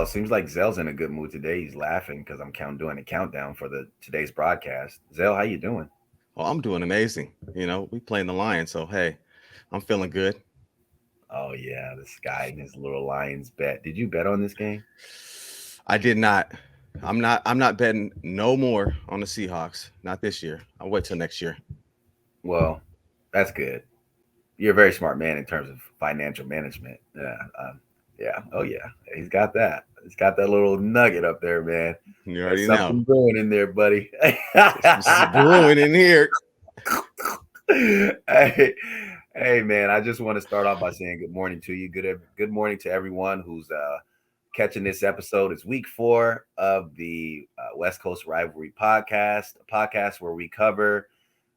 Zell. Seems like Zell's in a good mood today. He's laughing because I'm doing a countdown for the today's broadcast. Zell, how you doing? Oh, I'm doing amazing. We playing the Lions, so hey, I'm feeling good. Oh yeah, this guy and his little Lions bet. Did you bet on this game? I did not. I'm not betting no more on the Seahawks. Not this year. I'll wait till next year. Well, that's good. You're a very smart man in terms of financial management. Yeah. Oh yeah, he's got that. He's got that little nugget up there, man. You There's already know. something brewing in there, buddy. This is brewing in here. hey, hey, man. I just want to start off by saying good morning to you. Good morning to everyone who's catching this episode. It's week 4 of the West Coast Rivalry podcast, a podcast where we cover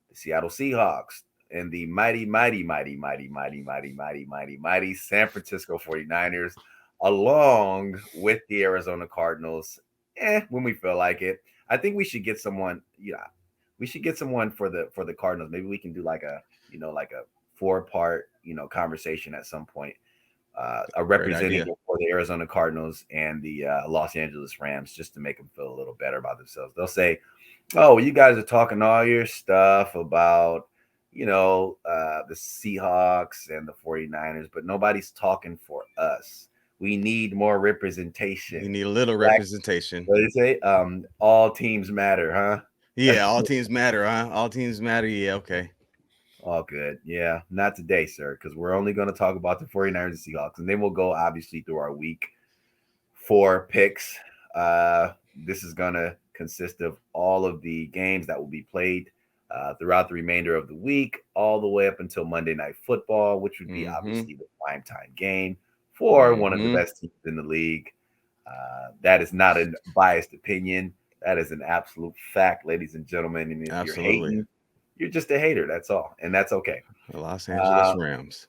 the Seattle Seahawks and the mighty San Francisco 49ers, along with the Arizona Cardinals. When we feel like it. I think we should get someone, we should get someone for the Cardinals. Maybe we can do like a 4-part, conversation at some point. A Great idea. representative for the Arizona Cardinals and the Los Angeles Rams, just to make them feel a little better about themselves. They'll say, "Oh, well, you guys are talking all your stuff about, the Seahawks and the 49ers, but nobody's talking for us. We need more You representation." need a little Like, representation. what do you say? All teams matter, huh? Yeah, all teams matter, huh? All teams matter. Yeah, okay. All good. Yeah, not today, sir, because we're only going to talk about the 49ers and Seahawks, and then we'll go obviously through our week 4 picks. Uh, this is going to consist of all of the games that will be played throughout the remainder of the week, all the way up until Monday Night Football, which would be Mm-hmm. obviously the primetime game for one of the Mm-hmm. best teams in the league. That is not a biased opinion. That is an absolute fact, ladies and gentlemen. And if you're Absolutely. hating, you're just a hater. That's all, and that's okay. The Los Angeles Uh, Rams.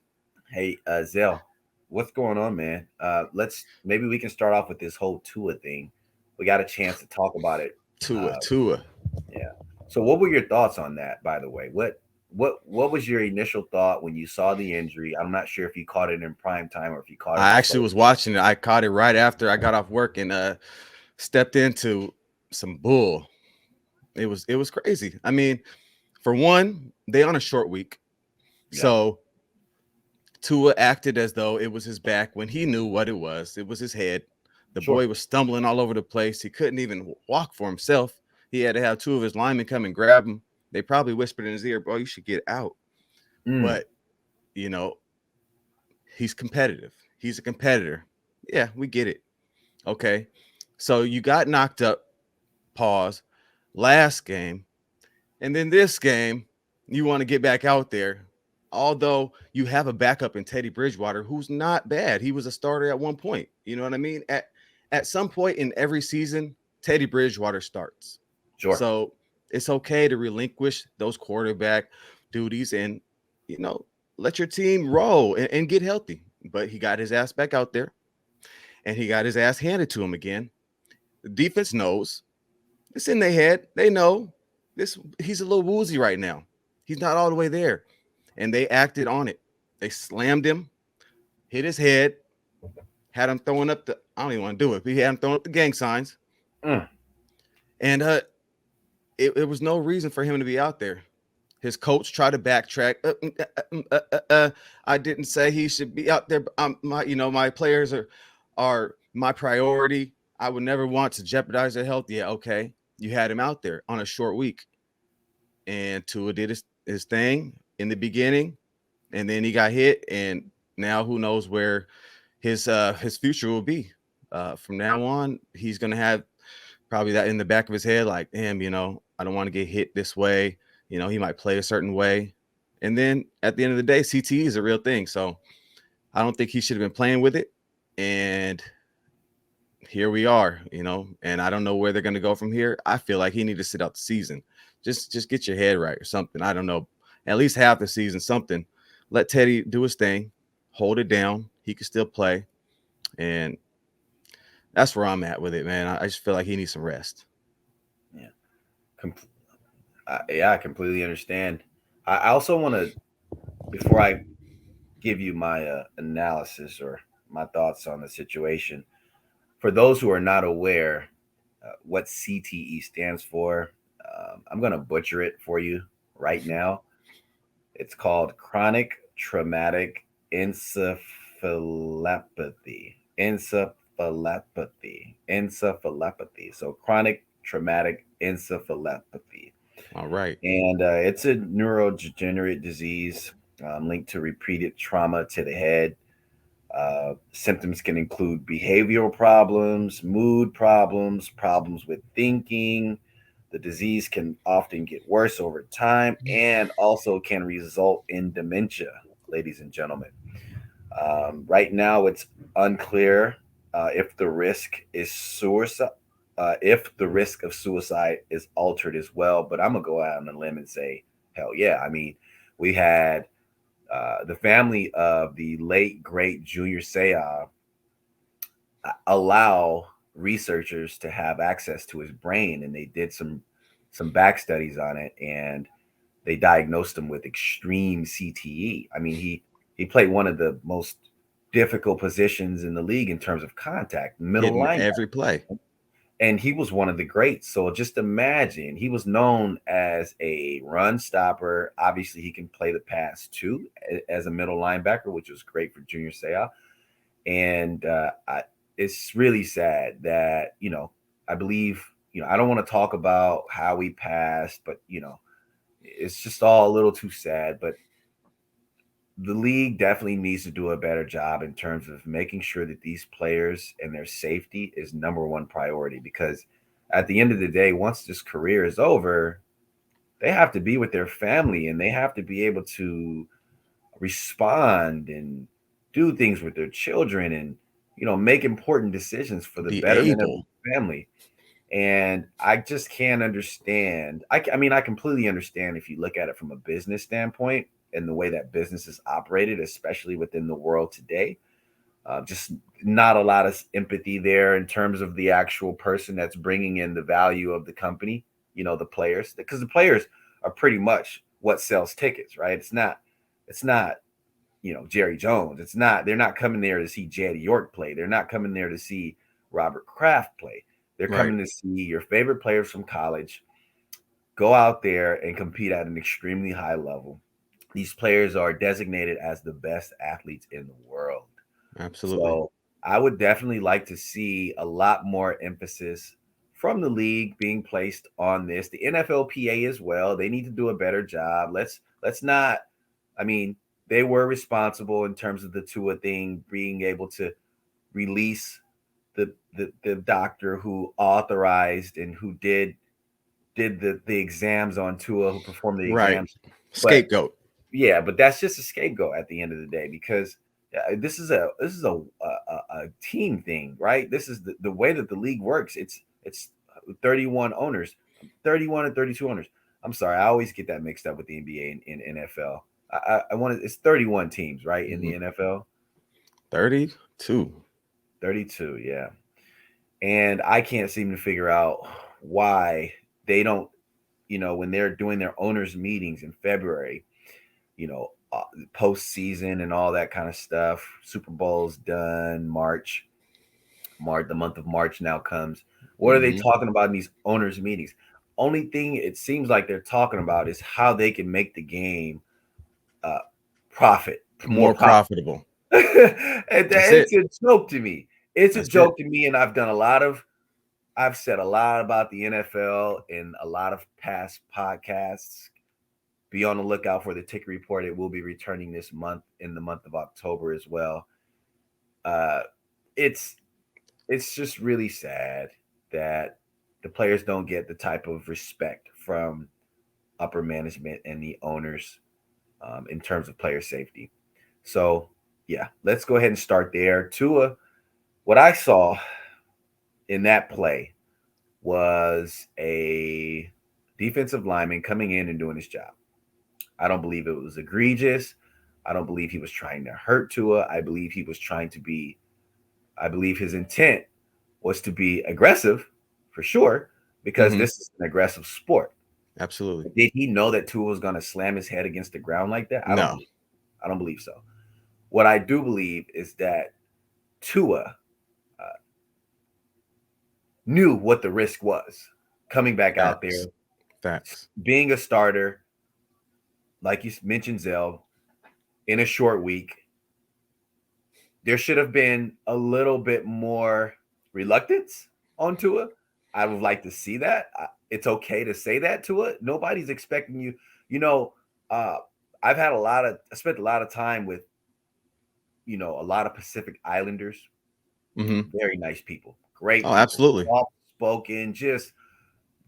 hey, Zell, what's going on, man? Let's maybe we can start off with this whole Tua thing. We got a chance to talk about it. Tua, Uh, Tua. yeah. So, what were your thoughts on that? By the way, what was your initial thought when you saw the injury? I'm not sure if you caught it in prime time or if you caught it I on actually social. was watching it. I caught it right after I got off work and stepped into some bull. It was crazy. I mean, for one, they on a short week. Yeah, So Tua acted as though it was his back when he knew what it was. It was his head. The sure. boy was stumbling all over the place. He couldn't even walk for himself. He had to have 2 of his linemen come and grab him. They probably whispered in his ear, "Bro, you should get out." Mm, But, you know, he's competitive. He's a competitor. Yeah, we get it. Okay. So you got knocked up, pause, last game. And then this game, you want to get back out there. Although you have a backup in Teddy Bridgewater, who's not bad. He was a starter at one point. You know what I mean? At some point in every season, Teddy Bridgewater starts. sure. So it's okay to relinquish those quarterback duties and you know let your team roll and get healthy. But he got his ass back out there and he got his ass handed to him again. The defense knows. It's in their head. They know this. He's a little woozy right now. He's not all the way there, and they acted on it. They slammed him, hit his head, had him throwing up the. I don't even want to do it, but he had him throwing up the gang signs, Mm, and it was no reason for him to be out there. His coach tried to backtrack. I didn't say he should be out there. My players are my priority. I would never want to jeopardize their health. Yeah, okay. You had him out there on a short week, and Tua did his thing in the beginning, and then he got hit, and now who knows where his future will be. From now on, he's gonna have probably that in the back of his head, like, damn, I don't want to get hit this way. He might play a certain way. And then at the end of the day, CTE is a real thing. So I don't think he should have been playing with it. And here we are, and I don't know where they're going to go from here. I feel like he need to sit out the season. Just get your head right or something. I don't know. At least half the season, something. Let Teddy do his thing, hold it down. He can still play. And that's where I'm at with it, man. I just feel like he needs some rest. yeah. Com- yeah, I completely understand. I also want to, before I give you my analysis or my thoughts on the situation, For those who are not aware what CTE stands for, I'm going to butcher it for you right now. It's called chronic traumatic encephalopathy. Encephalopathy. So chronic traumatic encephalopathy. All right. And it's a neurodegenerate disease linked to repeated trauma to the head. Symptoms can include behavioral problems, mood problems, problems with thinking. The disease can often get worse over time and also can result in dementia, ladies and gentlemen. Right now, it's unclear if the risk is suicide. If the risk of suicide is altered as well, but I'm gonna go out on a limb and say, hell yeah. I mean, we had the family of the late great Junior Seau allow researchers to have access to his brain, and they did some back studies on it, and they diagnosed him with extreme CTE. I mean, he played one of the most difficult positions in the league in terms of contact, middle Hitting linebacker, every play. and he was one of the greats. So just imagine, he was known as a run stopper. Obviously, he can play the pass too as a middle linebacker, which was great for Junior Seau. And it's really sad that, I believe, I don't want to talk about how he passed, but it's just all a little too sad. But the league definitely needs to do a better job in terms of making sure that these players and their safety is number one priority, because at the end of the day, once this career is over, they have to be with their family and they have to be able to respond and do things with their children and make important decisions for the Be betterment of able. the family. And I just can't understand. I mean, I completely understand if you look at it from a business standpoint and the way that business is operated, especially within the world today. Just not a lot of empathy there in terms of the actual person that's bringing in the value of the company, the players, because the players are pretty much what sells tickets, right? It's not, Jerry Jones. They're not coming there to see Jetty York play. They're not coming there to see Robert Kraft play. They're Right. coming to see your favorite players from college go out there and compete at an extremely high level. These players are designated as the best athletes in the world. Absolutely. So I would definitely like to see a lot more emphasis from the league being placed on this. The NFLPA as well. They need to do a better job. Let's not. I mean, they were responsible in terms of the Tua thing, being able to release the doctor who authorized and who did the exams on Tua, who performed the Right. exams. But Scapegoat. yeah, but that's just a scapegoat at the end of the day, because this is a team thing, right? This is the way that the league works. It's 31 owners, 31 and 32 owners. I'm sorry, I always get that mixed up with the NBA and NFL. I want it's 31 teams, right, in the NFL. 32. 32, yeah. And I can't seem to figure out why they don't, when they're doing their owners meetings in February, postseason and all that kind of stuff. Super Bowl's done. The month of March now comes. What are they talking about in these owners meetings? Only thing it seems like they're talking about is how they can make the game uh, profit more More profit. profitable. And That's it. it's a joke to me. It's a That's it. joke to me, and I've said a lot about the NFL in a lot of past podcasts. Be on the lookout for the Tick Report. It will be returning this month, in the month of October as well. Uh, it's it's just really sad that the players don't get the type of respect from upper management and the owners in terms of player safety. So yeah, let's go ahead and start there. Tua, what I saw in that play was a defensive lineman coming in and doing his job. I don't believe it was egregious. I don't believe he was trying to hurt Tua. I believe his intent was to be aggressive for sure, because Mm-hmm. this is an aggressive sport. Absolutely. But did he know that Tua was going to slam his head against the ground like that? No. I don't believe so. What I do believe is that Tua knew what the risk was coming back out there, Facts. Facts. being a starter, like you mentioned, Zell, in a short week. There should have been a little bit more reluctance on Tua. I would like to see that. It's okay to say that, Tua. Nobody's expecting you. You know, uh, I spent a lot of time with, a lot of Pacific Islanders. Mm-hmm. Very nice people, great Oh, people, absolutely. soft spoken, just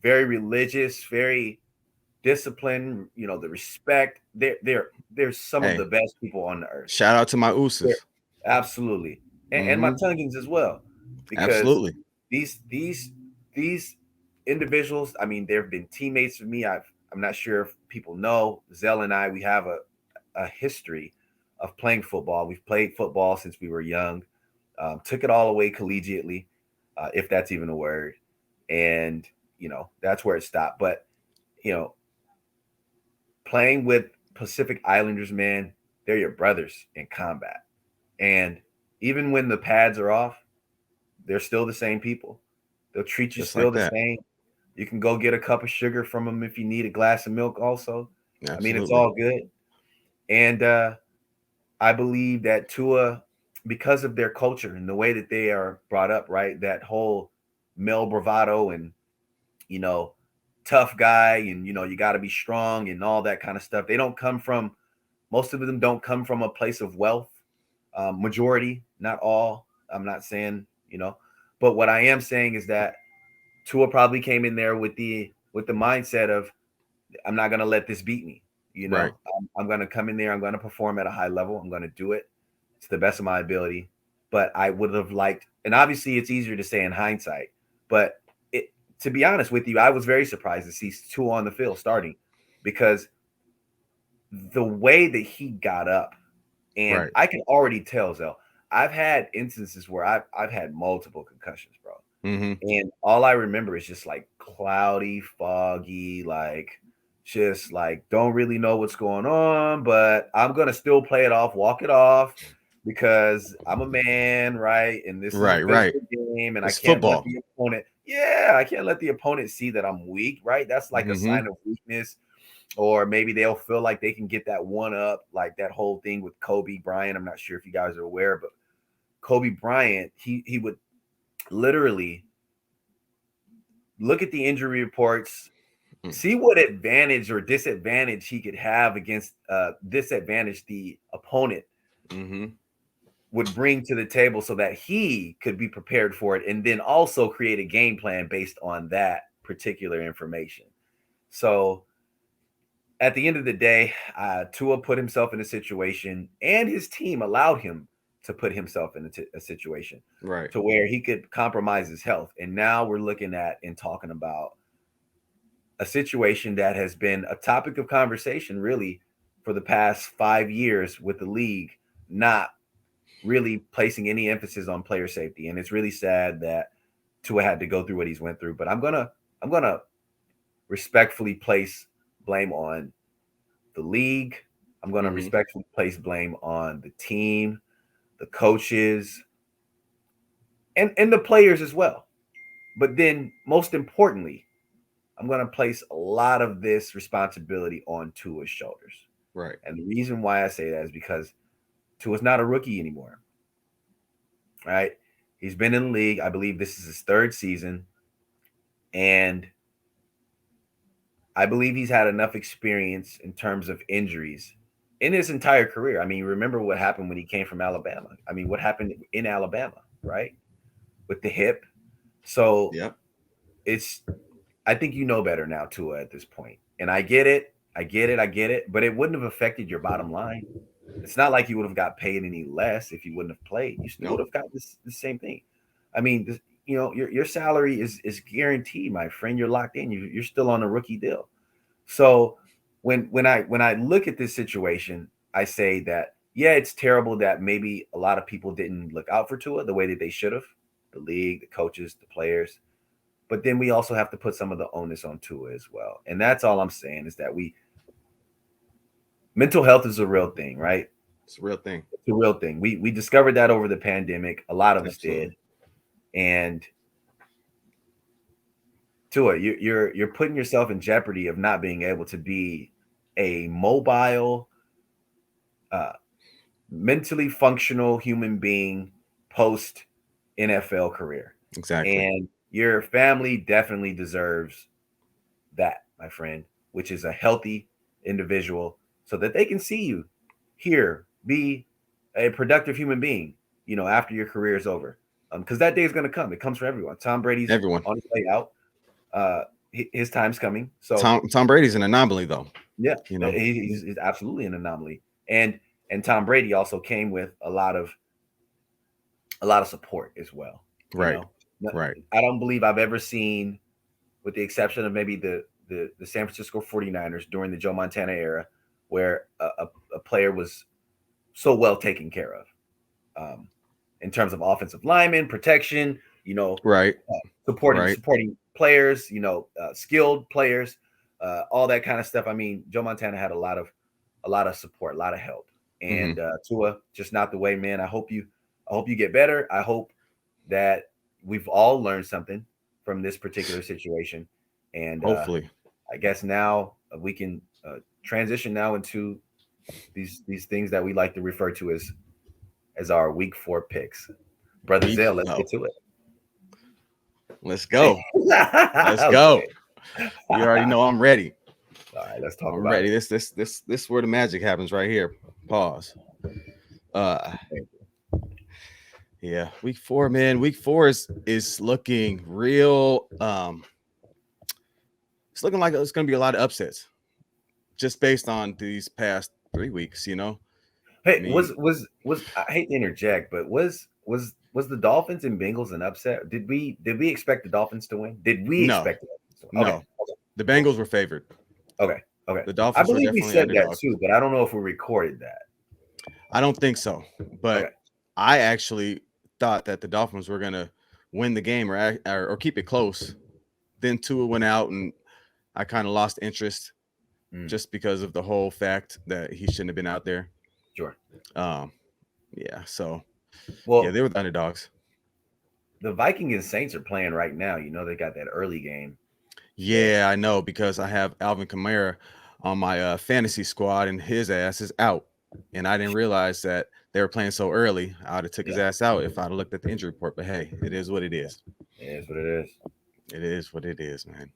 very religious, very disciplined. The respect. They're some of Hey, the best people on the earth. shout out to my Yeah, Usos. absolutely, and my Mm-hmm. Tungans as well, because Absolutely. these individuals. I mean, there have been teammates for me. I'm not sure if people know Zell and I. We have a history of playing football. We've played football since we were young. Took it all away collegiately, if that's even a word, and that's where it stopped. But you know, playing with Pacific Islanders, man, they're your brothers in combat. And even when the pads are off, they're still the same people. They'll treat you Just still like the that. same. You can go get a cup of sugar from them if you need a glass of milk, also. I mean, it's Absolutely. all good. And I believe that Tua, because of their culture and the way that they are brought up, right? That whole male bravado and, you know, tough guy and, you got to be strong and all that kind of stuff. Most of them don't come from a place of wealth. Majority, not all. I'm not saying, but what I am saying is that Tua probably came in there with the mindset of, I'm not gonna let this beat me. Right. I'm gonna come in there. I'm gonna perform at a high level. I'm gonna do it to the best of my ability. But I would have liked, and obviously it's easier to say in hindsight, but it, to be honest with you, I was very surprised to see Tua on the field starting, because the way that he got up, and Right. I can already tell, Zell. I've had instances where I've had multiple concussions, bro. Mm-hmm. And all I remember is just like cloudy, foggy, like just like don't really know what's going on, but I'm gonna still play it off, walk it off, because I'm a man, right? And this is a Right. Right. physical game, and I It's can't let football. the opponent, yeah, I can't let the opponent see that I'm weak, right? That's like a Mm-hmm. sign of weakness. Or maybe they'll feel like they can get that one up, like that whole thing with Kobe Bryant. I'm not sure if you guys are aware, but Kobe Bryant, he would literally look at the injury reports, see what advantage or disadvantage he could have against disadvantage the opponent Mm-hmm. would bring to the table, so that he could be prepared for it, and then also create a game plan based on that particular information. So at the end of the day, Tua put himself in a situation, and his team allowed him to put himself in a situation Right. to where he could compromise his health. And now we're looking at and talking about a situation that has been a topic of conversation really for the past 5 years, with the league not really placing any emphasis on player safety. And it's really sad that Tua had to go through what he's went through. But I'm gonna respectfully place blame on the league. I'm gonna Mm-hmm. respectfully place blame on the team, the coaches, and the players as well. But then most importantly, I'm going to place a lot of this responsibility on Tua's shoulders. Right. And the reason why I say that is because Tua's not a rookie anymore, right? He's been in the league. I believe this is his third season. And I believe he's had enough experience in terms of injuries in his entire career. I mean, remember what happened when he came from Alabama? I mean, what happened in Alabama, right? With the hip. So Yep. it's I think you know better now, Tua, at this point. And I get it. I get it. I get it. But it wouldn't have affected your bottom line. It's not like you would have got paid any less if you wouldn't have played. You still would Nope. have got the same thing. I mean, your salary is guaranteed, my friend. You're locked in. You're still on a rookie deal. So when I look at this situation, I say that yeah, it's terrible that maybe a lot of people didn't look out for Tua the way that they should have. The league, the coaches, the players, but then we also have to put some of the onus on Tua as well. And that's all I'm saying, is that mental health is a real thing, right? It's a real thing. It's a real thing. We discovered that over the pandemic. A lot of us Absolutely. did. And Tua, you're putting yourself in jeopardy of not being able to be a mobile, uh, mentally functional human being post NFL career. Exactly. And your family definitely deserves that, my friend, which is a healthy individual so that they can see you here, be a productive human being, after your career is over. Because that day is going to come. It comes for everyone. Tom Brady's Everyone. on his way out. His time's coming. So Tom Brady's an anomaly, though. yeah, he's absolutely an anomaly. And Tom Brady also came with a lot of support as well. Right. Right. I don't believe I've ever seen, with the exception of maybe the San Francisco 49ers during the Joe Montana era, where a player was so well taken care of, in terms of offensive linemen, protection, Right. supporting players, skilled players, all that kind of stuff. I mean, Joe Montana had a lot of support, a lot of help. And Tua, just not the way, man. I hope you get better. I hope that we've all learned something from this particular situation. And hopefully, I guess now we can transition now into these things that we like to refer to as our week 4 picks. Brother Zell, let's get to it. Let's go. Let's go. You already know I'm ready. All right, let's talk I'm about ready. it. This is where the magic happens right here. Pause. Yeah, week 4, man. Week 4 is looking real. It's looking like it's going to be a lot of upsets, just based on these past 3 weeks. Hey, I mean, was I hate to interject, but was the Dolphins and Bengals an upset? Did we expect the Dolphins to win? Did we expect the Dolphins to win? No. Okay. The Bengals were favored. Okay. The Dolphins I believe were we definitely said underdogs. that too, but I don't know if we recorded that. I don't think so. But I actually thought that the Dolphins were going to win the game or keep it close. Then Tua went out, and I kind of lost interest just because of the whole fact that he shouldn't have been out there. Sure. Yeah. So, well, they were the underdogs. The Vikings and Saints are playing right now. They got that early game. Yeah, I know, because I have Alvin Kamara on my fantasy squad, and his ass is out. And I didn't realize that they were playing so early. I would have took his ass out if I'd have looked at the injury report. But hey, it is what it is. It is what it is. It is what it is, man.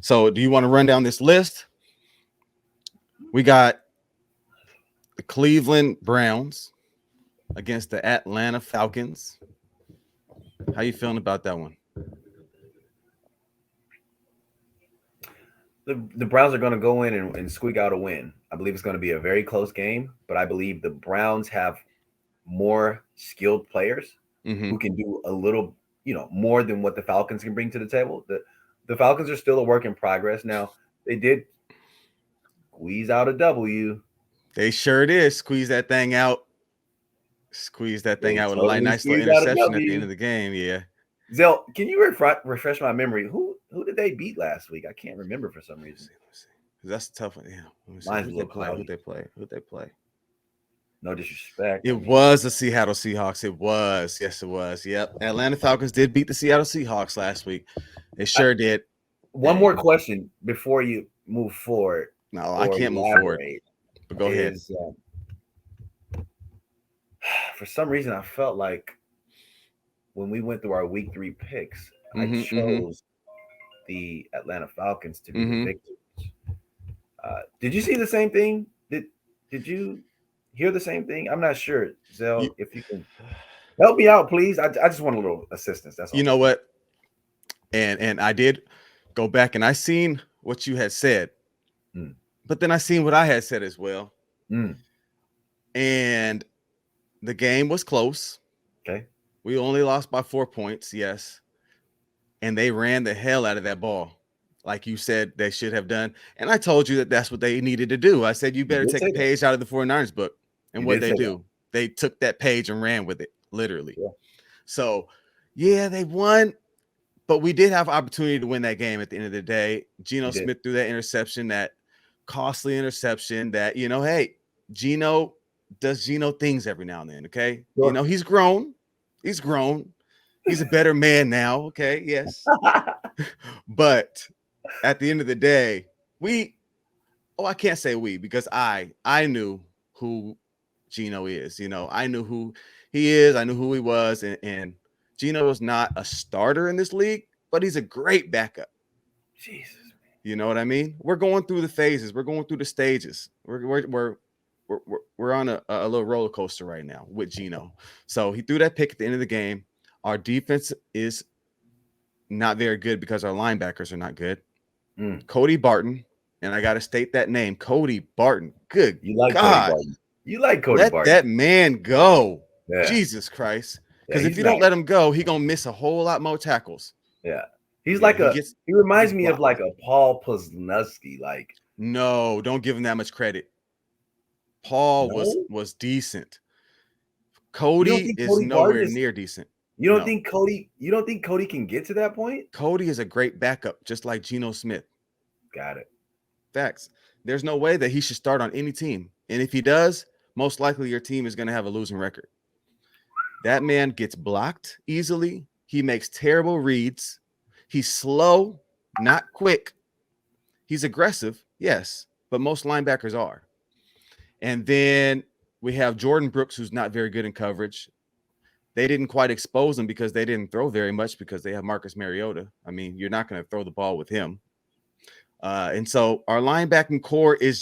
So do you want to run down this list? We got the Cleveland Browns against the Atlanta Falcons. How you feeling about that one? The Browns are going to go in and squeak out a win. I believe it's going to be a very close game, but I believe the Browns have more skilled players who can do a little, more than what the Falcons can bring to the table. The Falcons are still a work in progress. Now, they did squeeze out a W. They sure did squeeze that thing out. Squeeze that thing out with a nice little interception at the end of the game. Yeah. Zell, can you refresh my memory? Who did they beat last week? I can't remember for some reason. Let's see. That's a tough one. Yeah. Mine's a little cloudy. Who they play? No disrespect. It was the Seattle Seahawks. It was. Yes, it was. Yep. Atlanta Falcons did beat the Seattle Seahawks last week. They sure did. One more question before you move forward. No, I can't move forward. But go ahead. For some reason, I felt like when we went through our week 3 picks, I chose the Atlanta Falcons to be the victors. Did you see the same thing? Did you hear the same thing? I'm not sure, Zell. If you can help me out, please. I just want a little assistance. That's all. You know what? And I did go back and I seen what you had said, but then I seen what I had said as well. And the game was close. Okay. We only lost by 4 points, yes. And they ran the hell out of that ball, like you said they should have done. And I told you that that's what they needed to do. I said, you better take a page out of the 49ers book. And what they do, they took that page and ran with it, literally. Yeah. So, yeah, they won, but we did have opportunity to win that game at the end of the day. Geno Smith threw that interception, that costly interception that, hey, Geno does Geno things every now and then, okay? Sure. He's grown. He's a better man now. Okay, yes. But at the end of the day, I can't say we because I knew who Gino is. I knew who he is. I knew who he was. And Gino is not a starter in this league, but he's a great backup. Jesus. You know what I mean? We're going through the phases. We're going through the stages. We're on a little roller coaster right now with Gino. So he threw that pick at the end of the game. Our defense is not very good because our linebackers are not good. Cody Barton, and I got to state that name, Cody Barton. Good You like God. Cody Barton. You like Cody Let Barton. that man go. Yeah. Jesus Christ. Because Yeah, if you don't let him go, he's going to miss a whole lot more tackles. Yeah. He's like he reminds me of like a Paul Posnowski. Like, no, don't give him that much credit. Paul was decent. Cody is nowhere near decent. You don't think Cody can get to that point? Cody is a great backup, just like Geno Smith. Got it. Facts. There's no way that he should start on any team. And if he does, most likely your team is going to have a losing record. That man gets blocked easily. He makes terrible reads. He's slow, not quick. He's aggressive, yes, but most linebackers are. And then we have Jordan Brooks, who's not very good in coverage. They didn't quite expose him because they didn't throw very much because they have Marcus Mariota. I mean, you're not going to throw the ball with him. And so our linebacking core is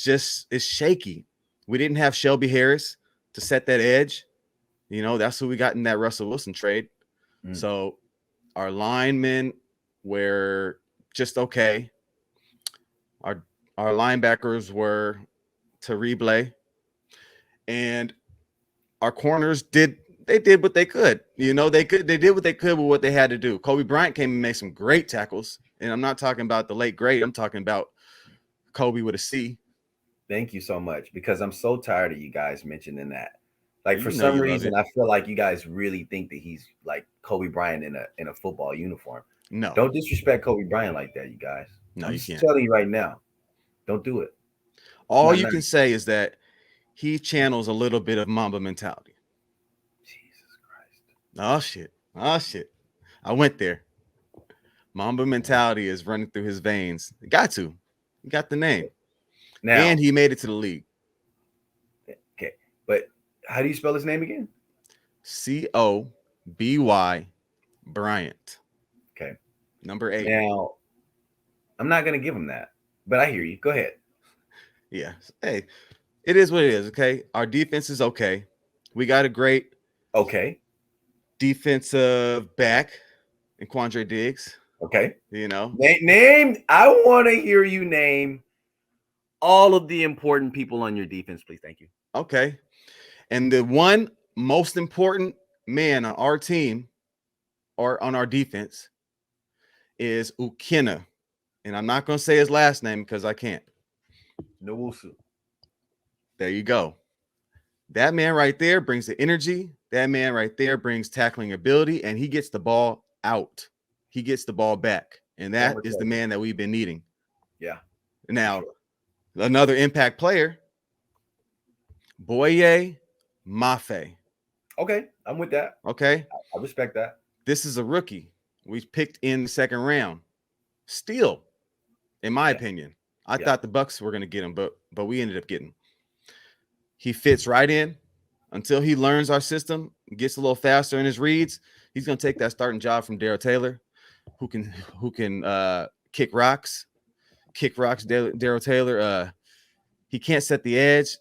shaky. We didn't have Shelby Harris to set that edge. That's who we got in that Russell Wilson trade. So our linemen were just okay. Our linebackers were Terrible. And our corners did what they could. They did what they could with what they had to do. Kobe Bryant came and made some great tackles. And I'm not talking about the late great. I'm talking about Kobe with a C. Thank you so much, because I'm so tired of you guys mentioning that. Like, for some reason, I feel like you guys really think that he's like Kobe Bryant in a football uniform. No. Don't disrespect Kobe Bryant like that, you guys. No, I'm just telling you right now. Don't do it. All you can say is that he channels a little bit of Mamba mentality. Jesus Christ. Oh, shit. I went there. Mamba mentality is running through his veins. He got the name. Now, and he made it to the league. Okay. But how do you spell his name again? Coby Bryant. Okay. Number 8. Now, I'm not going to give him that, but I hear you. Go ahead. Yeah. Hey, it is what it is, okay? Our defense is okay. We got a great defensive back in Quandre Diggs. Okay. Name. I want to hear you name all of the important people on your defense, please. Thank you. Okay. And the one most important man on our team or on our defense is Ukina. And I'm not going to say his last name because I can't. Nowusu. There you go. That man right there brings the energy. That man right there brings tackling ability, and he gets the ball out. He gets the ball back. And that is the man that we've been needing. Yeah. Now, another impact player, Boye Mafe. Okay, I'm with that. Okay. I respect that. This is a rookie we picked in the second round. Steal, in my opinion. I thought the Bucs were going to get him, but we ended up getting him. He fits right in until he learns our system, gets a little faster in his reads. He's going to take that starting job from Darrell Taylor, who can kick rocks. Darrell Taylor. He can't set the edge.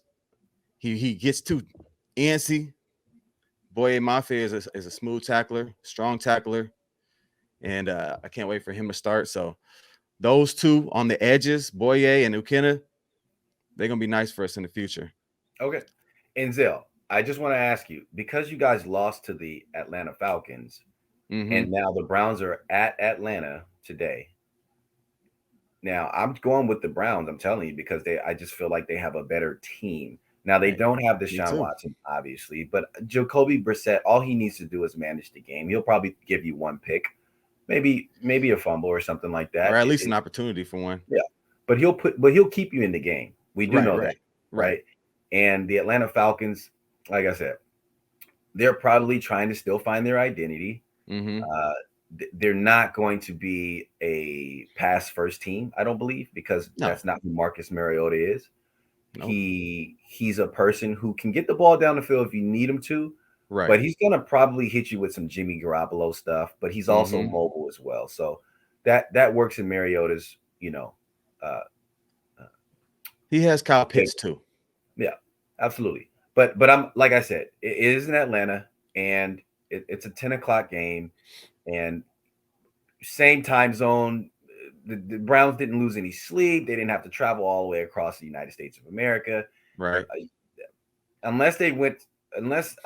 He gets too antsy. Boye Mafe is a smooth tackler, strong tackler, and I can't wait for him to start. So those two on the edges, Boye and Ukina, they're going to be nice for us in the future. Okay. And Zell, I just want to ask you, because you guys lost to the Atlanta Falcons, and now the Browns are at Atlanta today. Now, I'm going with the Browns, I'm telling you, because I just feel like they have a better team. Now, they don't have Deshaun Watson, obviously, but Jacoby Brissett, all he needs to do is manage the game. He'll probably give you one pick, maybe a fumble or something like that, or at least an opportunity for one. Yeah, but he'll keep you in the game. We do know that, right? And the Atlanta Falcons, like I said, they're probably trying to still find their identity. Mm-hmm. They're not going to be a pass first team, I don't believe, because No. that's not who Marcus Mariota is. Nope. He's a person who can get the ball down the field if you need him to, Right. but he's gonna probably hit you with some Jimmy Garoppolo stuff. But he's also Mm-hmm. mobile as well, so that works in Mariota's, uh, He has Kyle favor. Pitts too. Yeah, absolutely. But I'm like I said, it is in Atlanta, and it's a 10 o'clock game, and same time zone. The Browns didn't lose any sleep. They didn't have to travel all the way across the United States of America. Right. Unless they went, unless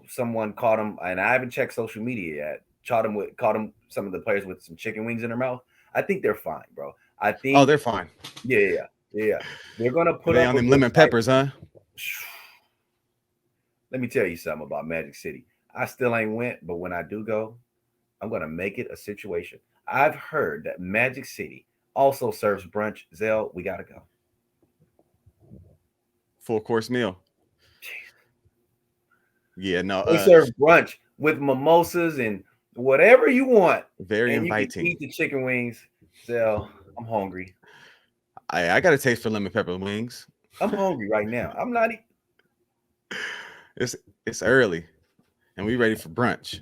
someone caught them, and I haven't checked social media yet. Caught them some of the players with some chicken wings in their mouth. I think they're fine, bro. I Oh, think, they're fine. yeah. They're gonna put They up on a them good lemon fight. peppers, huh? Let me tell you something about Magic City. I still ain't went, but when I do go, I'm gonna make it a situation. I've heard that Magic City also serves brunch. Zell, we gotta go. Full course meal. Yeah, no. They serve brunch with mimosas and whatever you want, Very and you can inviting. eat the chicken wings. Zell, I'm hungry. I got a taste for lemon pepper wings. I'm hungry right now. I'm not. It's early, and we ready for brunch.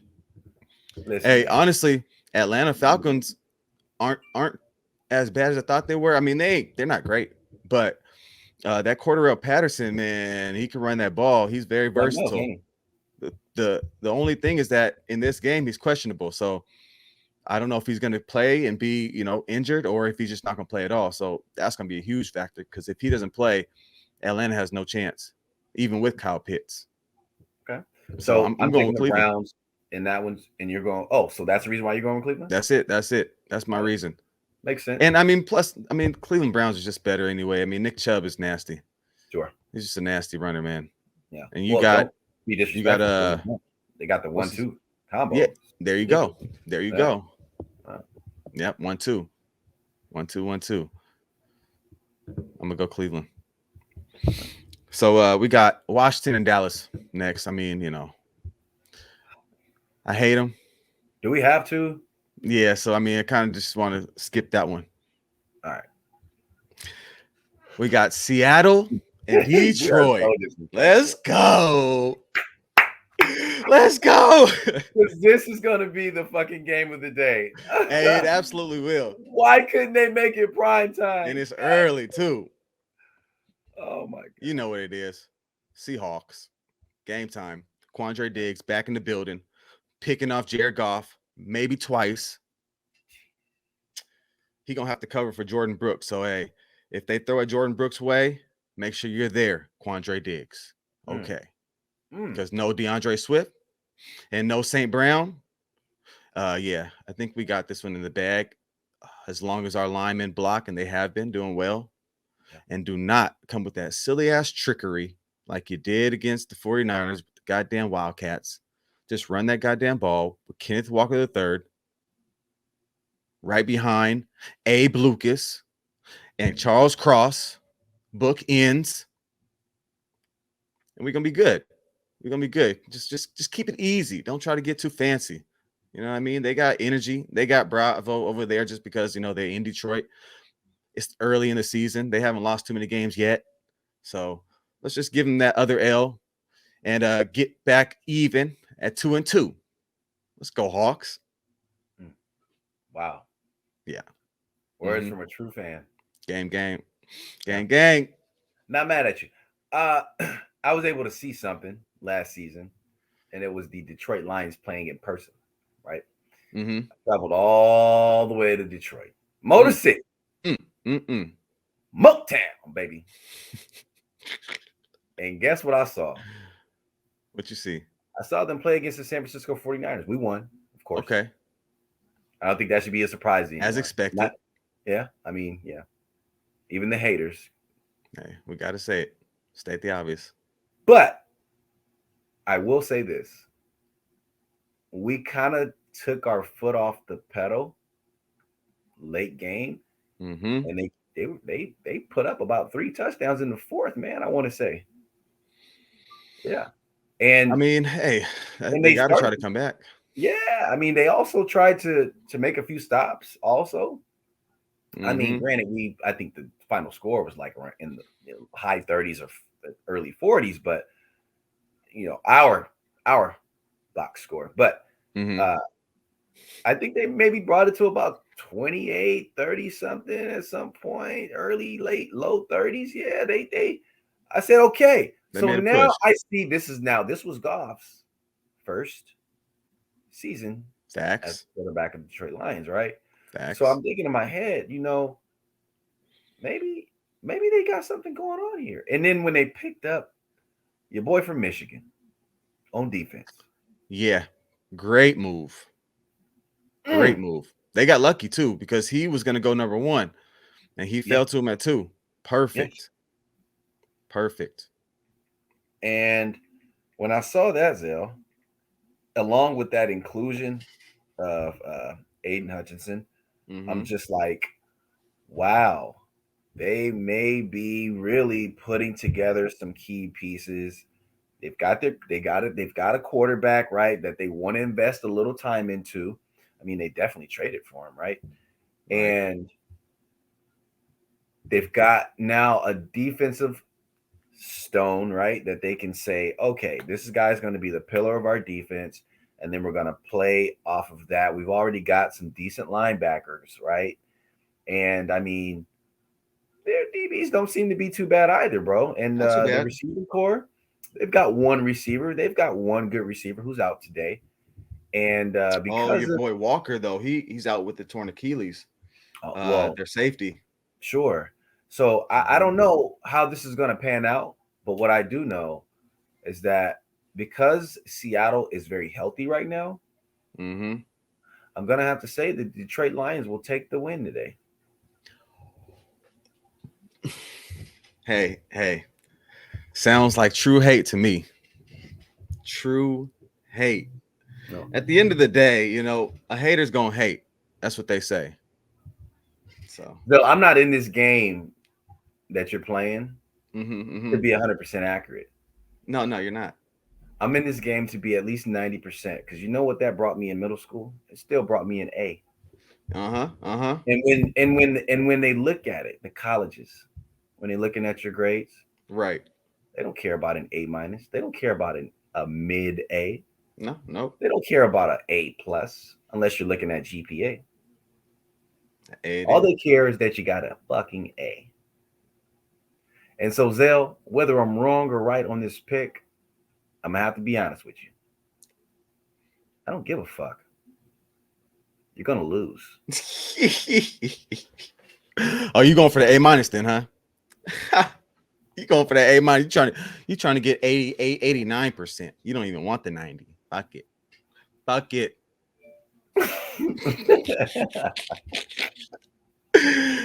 Listen, Hey, man. honestly, Atlanta Falcons aren't as bad as I thought they were. I mean, they're not great, but that Cordarrelle Patterson, man, he can run that ball. He's very Right now, versatile. game. The only thing is that in this game he's questionable. So I don't know if he's going to play and be, injured, or if he's just not going to play at all. So that's going to be a huge factor, because if he doesn't play, Atlanta has no chance, even with Kyle Pitts. Okay. So So I'm I'm going taking with the Cleveland. Browns in that one, and you're going. Oh, so that's the reason why you're going with Cleveland? That's it. That's my reason. Makes sense. And I mean, plus, Cleveland Browns is just better anyway. I mean, Nick Chubb is nasty. Sure. He's just a nasty runner, man. Yeah. And you Well, got don't be disrespectful. They got the 1-2 combo. Yeah, there you go. There you go. Wow. Yep, 1-2. 1-2, 1-2. I'm gonna go Cleveland. So we got Washington and Dallas next. I mean, I hate them. Do we have to? Yeah, so I mean, I kind of just want to skip that one. All right. We got Seattle and Detroit. Let's go. Let's go. This is going to be the fucking game of the day. Hey, it absolutely will. Why couldn't they make it prime time? And it's early, too. Oh, my God. You know what it is. Seahawks. Game time. Quandre Diggs back in the building. Picking off Jared Goff. Maybe twice. He going to have to cover for Jordan Brooks. So, hey, if they throw at Jordan Brooks' way, make sure you're there, Quandre Diggs. Okay. Because no DeAndre Swift and no St. Brown. Yeah, I think we got this one in the bag. As long as our linemen block, and they have been doing well. Yeah. And do not come with that silly-ass trickery like you did against the 49ers with the goddamn Wildcats. Just run that goddamn ball with Kenneth Walker III right behind Abe Lucas and Charles Cross. Book ends. And we're going to be good. We're going to be good. Just keep it easy. Don't try to get too fancy. You know what I mean? They got energy. They got Bravo over there just because, they're in Detroit. It's early in the season. They haven't lost too many games yet. So let's just give them that other L and get back even at 2-2. Let's go, Hawks. Wow. Yeah. Words from a true fan. Gang. Not mad at you. I was able to see something last season, and it was the Detroit Lions playing in person, right? Mm-hmm. I traveled all the way to Detroit. Motor City. Motown, baby. And guess what I saw? What you see? I saw them play against the San Francisco 49ers. We won, of course. Okay. I don't think that should be a surprise anymore. As expected. Yeah. Even the haters. Hey, we got to say it. State the obvious. But I will say this. We kind of took our foot off the pedal late game. Mm-hmm. And they put up about 3 touchdowns in the fourth, man, I want to say. Yeah. And I mean, hey, they got to try to come back. Yeah, I mean, they also tried to make a few stops. Also, I mean, Mm-hmm. granted, I think the final score was like around in the high 30s or early 40s, but our box score. But Mm-hmm. uh, I think they maybe brought it to about 28, 30 something at some point, early, late, low 30s. Yeah, they I said, okay. They So made a now push. I see this was Goff's first season as Facts. quarterback of the Detroit Lions, right? So Facts. I'm thinking in my head, maybe they got something going on here. And then when they picked up your boy from Michigan on defense. Yeah. Great move. Great Mm, move. They got lucky too because he was going to go number 1 and he yeah, fell to him at 2. yeah. Perfect. Perfect. And when I saw that, Zell, along with that inclusion of Aiden Hutchinson, I'm Mm-hmm. just like, wow, they may be really putting together some key pieces. They've got a quarterback, right, that they want to invest a little time into. I mean, they definitely traded for him, right? Right. And they've got now a defensive stone, right, that they can say, okay, this guy's going to be the pillar of our defense, and then we're going to play off of that. We've already got some decent linebackers, right? And I mean, their DBs don't seem to be too bad either, bro. And Not too the bad. receiving core, they've got one receiver. They've got one good receiver who's out today. And Oh, because your of, boy Walker though, he's out with the torn Achilles. well, Their safety. sure. So I Mhm. don't know how this is going to pan out, but what I do know is that because Seattle is very healthy right now, Mhm. I'm going to have to say the Detroit Lions will take the win today. Hey. Sounds like true hate to me. True hate. No. At the end of the day, a hater's gonna hate. That's what they say. So, Though I'm not in this game that you're playing to mm-hmm. be 100% accurate. No, you're not. I'm in this game to be at least 90% because you know what that brought me in middle school? It still brought me an A. Uh-huh. And when they look at it, the colleges, when they're looking at your grades, Right. they don't care about an A minus. They don't care about a mid A. No. They don't care about an A plus unless you're looking at GPA. A it All is. they care is that you got a fucking A. And so Zell, whether I'm wrong or right on this pick, I'm gonna have to be honest with you. I don't give a fuck. You're gonna lose. Oh, you going for the A minus then, huh? You going for that A minus? You trying to get 89%. You don't even want the 90. Fuck it. Fuck it.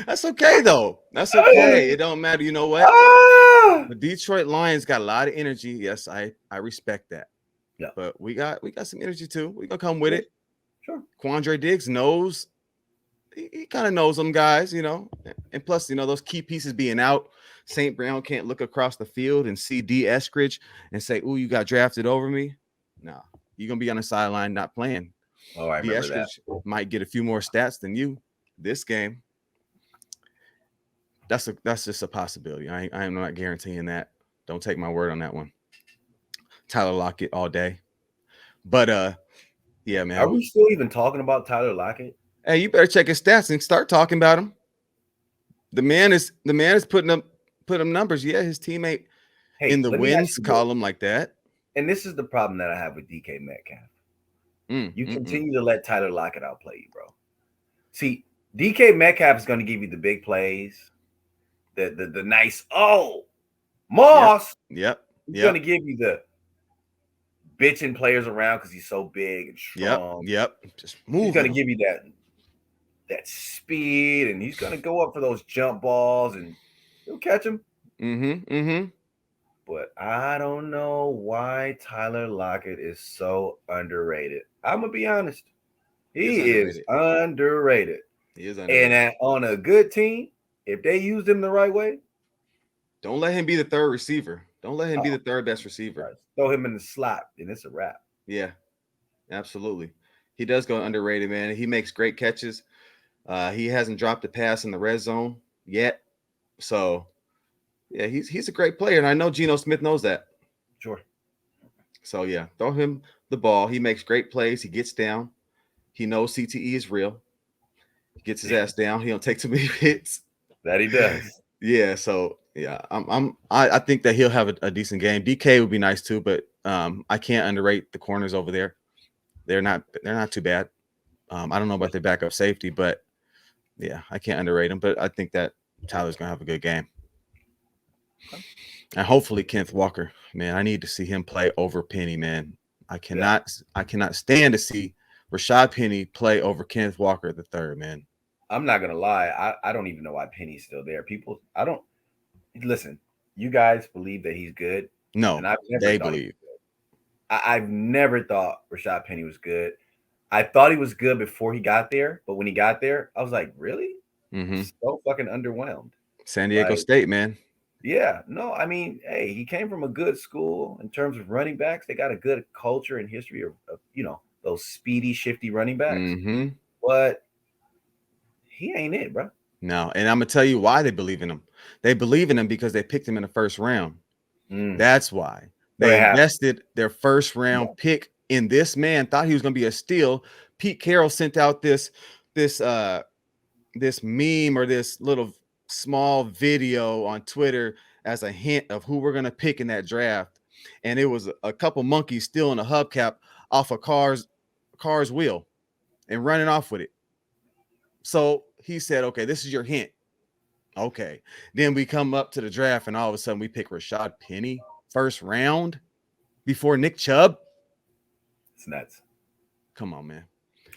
That's okay though. That's okay. It don't matter. You know what? Ah! The Detroit Lions got a lot of energy. Yes, I respect that. Yeah, But we got some energy too. We gonna come with sure, it. sure. Quandre Diggs knows he kind of knows them guys, and plus, those key pieces being out. St. Brown can't look across the field and see D. Eskridge and say, "Ooh, you got drafted over me." No, you're gonna be on the sideline not playing. Oh, I D. remember that. Eskridge might get a few more stats than you this game. That's just a possibility. I am not guaranteeing that. Don't take my word on that one. Tyler Lockett all day. But yeah, Are man. we still even talking about Tyler Lockett? Hey, you better check his stats and start talking about him. The man is putting numbers. Yeah, his teammate in Hey, the let me ask wins you this. column like that. And this is the problem that I have with DK Metcalf. Mm, You mm, mm. continue to let Tyler Lockett outplay you, bro. See, DK Metcalf is going to give you the big plays, the nice, oh, Yep. Moss. Yep. He's going to Yep. give you the bitching players around because he's so big and Yep. strong. Yep. Just He's going moving to them. give you that speed, and he's going to go up for those jump balls, and he'll catch them. Mm-hmm. Mm-hmm. But I don't know why Tyler Lockett is so underrated. I'm gonna be honest. He is He is underrated. underrated. He is And underrated. on a good team, if they use him the right way, Don't let him be the third receiver. Don't let him be oh, the third best receiver. Christ, throw him in the slot, and it's a wrap. Yeah, absolutely. He does go underrated, man. He makes great catches. He hasn't dropped a pass in the red zone yet. So yeah, he's a great player, and I know Geno Smith knows that. Sure. So yeah, throw him the ball. He makes great plays. He gets down. He knows CTE is real. He gets his ass down. He don't take too many hits. That he does. Yeah, so yeah, I think that he'll have a decent game. DK would be nice too, but I can't underrate the corners over there. They're not too bad. I don't know about their backup safety, but yeah, I can't underrate them. But I think that Tyler's gonna have a good game. And hopefully Kenneth Walker, man, I need to see him play over Penny, man. I cannot stand to see Rashad Penny play over Kenneth Walker the third, man. I'm not gonna lie. I don't even know why Penny's still there. People, I don't listen. You guys believe that he's good. No, and I've never they thought believe. I've never thought Rashad Penny was good. I thought he was good before he got there, but when he got there, I was like, really? Mm-hmm. So fucking underwhelmed. San Diego State, man. Yeah, no, I mean, hey, he came from a good school in terms of running backs. They got a good culture and history of those speedy, shifty running backs. Mm-hmm. But he ain't it, bro. No, and I'm gonna tell you why they believe in him. They believe in him because they picked him in the first round. That's why they invested their first round pick in this man. Thought he was gonna be a steal. Pete Carroll sent out this meme or this little small video on Twitter as a hint of who we're gonna pick in that draft, and it was a couple monkeys stealing a hubcap off a car's wheel and running off with it. So he said, okay, this is your hint. Okay. Then we come up to the draft and all of a sudden we pick Rashad Penny first round before Nick Chubb. It's nuts. Come on, man.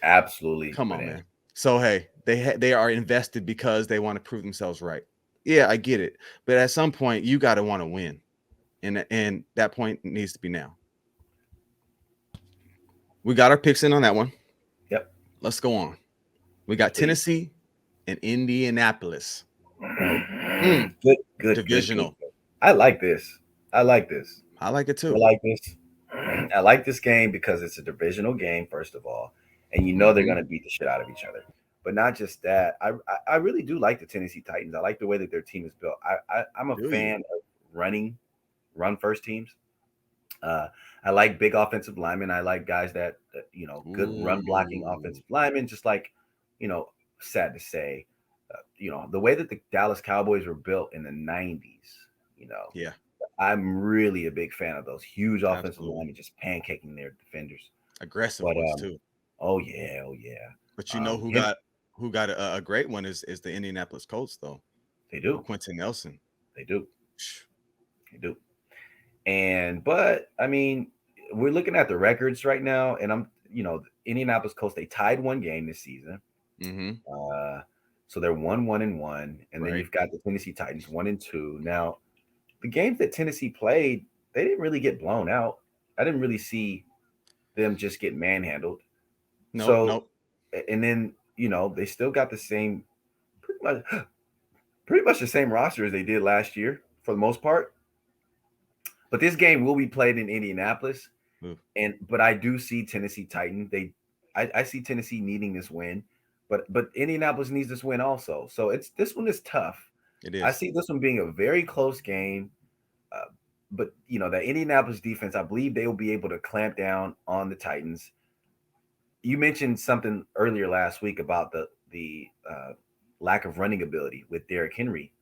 Absolutely. Come on, man. So, hey, they are invested because they want to prove themselves right. Yeah, I get it. But at some point, you got to want to win. And that point needs to be now. We got our picks in on that one. Yep. Let's go on. We got Tennessee and Indianapolis. Good divisional. Good. I like this. I like it too. I like this game because it's a divisional game, first of all, and they're going to beat the shit out of each other. But not just that, I really do like the Tennessee Titans. I like the way that their team is built. I'm a fan of run first teams. I like big offensive linemen. I like guys that good run blocking offensive linemen. Just like sad to say, the way that the Dallas Cowboys were built in the 90s. Yeah, I'm really a big fan of those huge offensive linemen just pancaking their defenders. Aggressive ones too. Oh yeah. But who got a great one is the Indianapolis Colts though. They do. Quentin Nelson. They do. But I mean, we're looking at the records right now, and the Indianapolis Colts, they tied one game this season. Mm-hmm. So they're 1-1-1, and then you've got the Tennessee Titans 1-2. Now, the games that Tennessee played, they didn't really get blown out. I didn't really see them just get manhandled. Nope. And then they still got the same, pretty much the same roster as they did last year for the most part. But this game will be played in Indianapolis, but I do see Tennessee Titans. I see Tennessee needing this win, but Indianapolis needs this win also. So this one is tough. It is. I see this one being a very close game, but the Indianapolis defense, I believe they will be able to clamp down on the Titans. You mentioned something earlier last week about the lack of running ability with Derrick Henry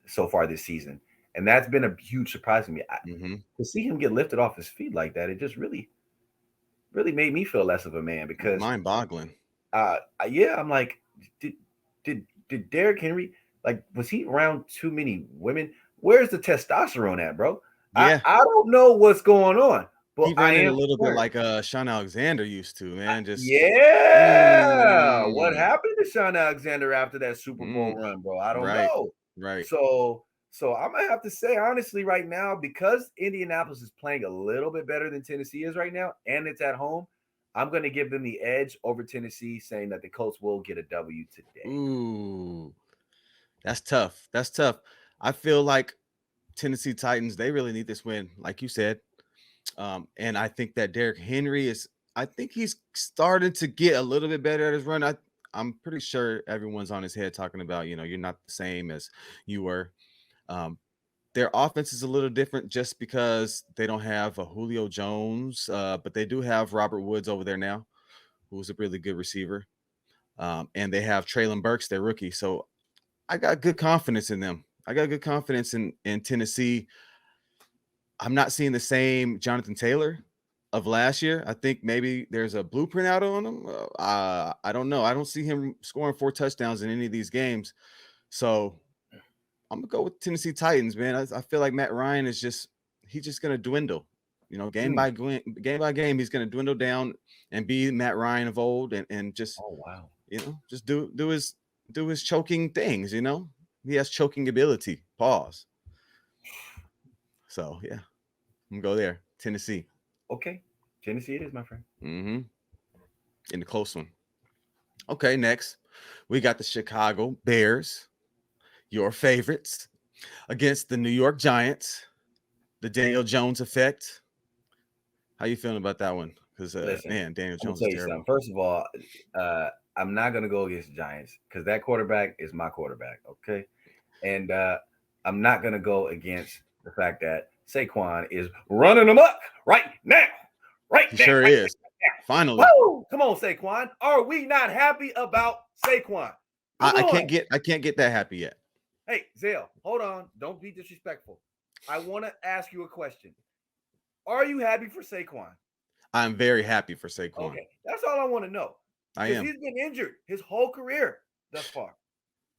so far this season. And that's been a huge surprise to me. To see him get lifted off his feet like that, it just really, really made me feel less of a man because mind-boggling. I'm like, did Derrick Henry, like, was he around too many women? Where's the testosterone at, bro? Yeah. I don't know what's going on. But he ran a little bit like Sean Alexander used to, man. What happened to Sean Alexander after that Super Bowl run, bro? I don't know. Right. So I'm gonna have to say honestly right now, because Indianapolis is playing a little bit better than Tennessee is right now, and it's at home, I'm gonna give them the edge over Tennessee, saying that the Colts will get a W today. Ooh, that's tough. I feel like Tennessee Titans, they really need this win, like you said. And I think that Derrick Henry is I think he's starting to get a little bit better at his run. I'm pretty sure everyone's on his head talking about, you're not the same as you were. Their offense is a little different just because they don't have a Julio Jones, but they do have Robert Woods over there now, who's a really good receiver. And they have Traylon Burks, their rookie. So I got good confidence in them. I got good confidence in Tennessee. I'm not seeing the same Jonathan Taylor of last year. I think maybe there's a blueprint out on him. I don't know. I don't see him scoring 4 touchdowns in any of these games. So I'm gonna go with Tennessee Titans, man. I feel like Matt Ryan is he's just gonna dwindle. Game by game, he's gonna dwindle down and be Matt Ryan of old, and just just do his choking things. He has choking ability. Pause. So yeah, I'm gonna go there. Tennessee. Okay, Tennessee it is, my friend. Mm-hmm. In the close one. Okay, next we got the Chicago Bears, your favorites, against the New York Giants. The Daniel Jones effect. How you feeling about that one? Because man, Daniel Jones is terrible. Something. First of all, I'm not gonna go against the Giants because that quarterback is my quarterback. Okay, and I'm not gonna go against the fact that Saquon is running amok right now. He sure is. Finally. Whoa! Come on, Saquon. Are we not happy about Saquon? I can't get that happy yet. Hey, Zell, hold on. Don't be disrespectful. I want to ask you a question. Are you happy for Saquon? I'm very happy for Saquon. Okay, that's all I want to know. I am. He's been injured his whole career thus far,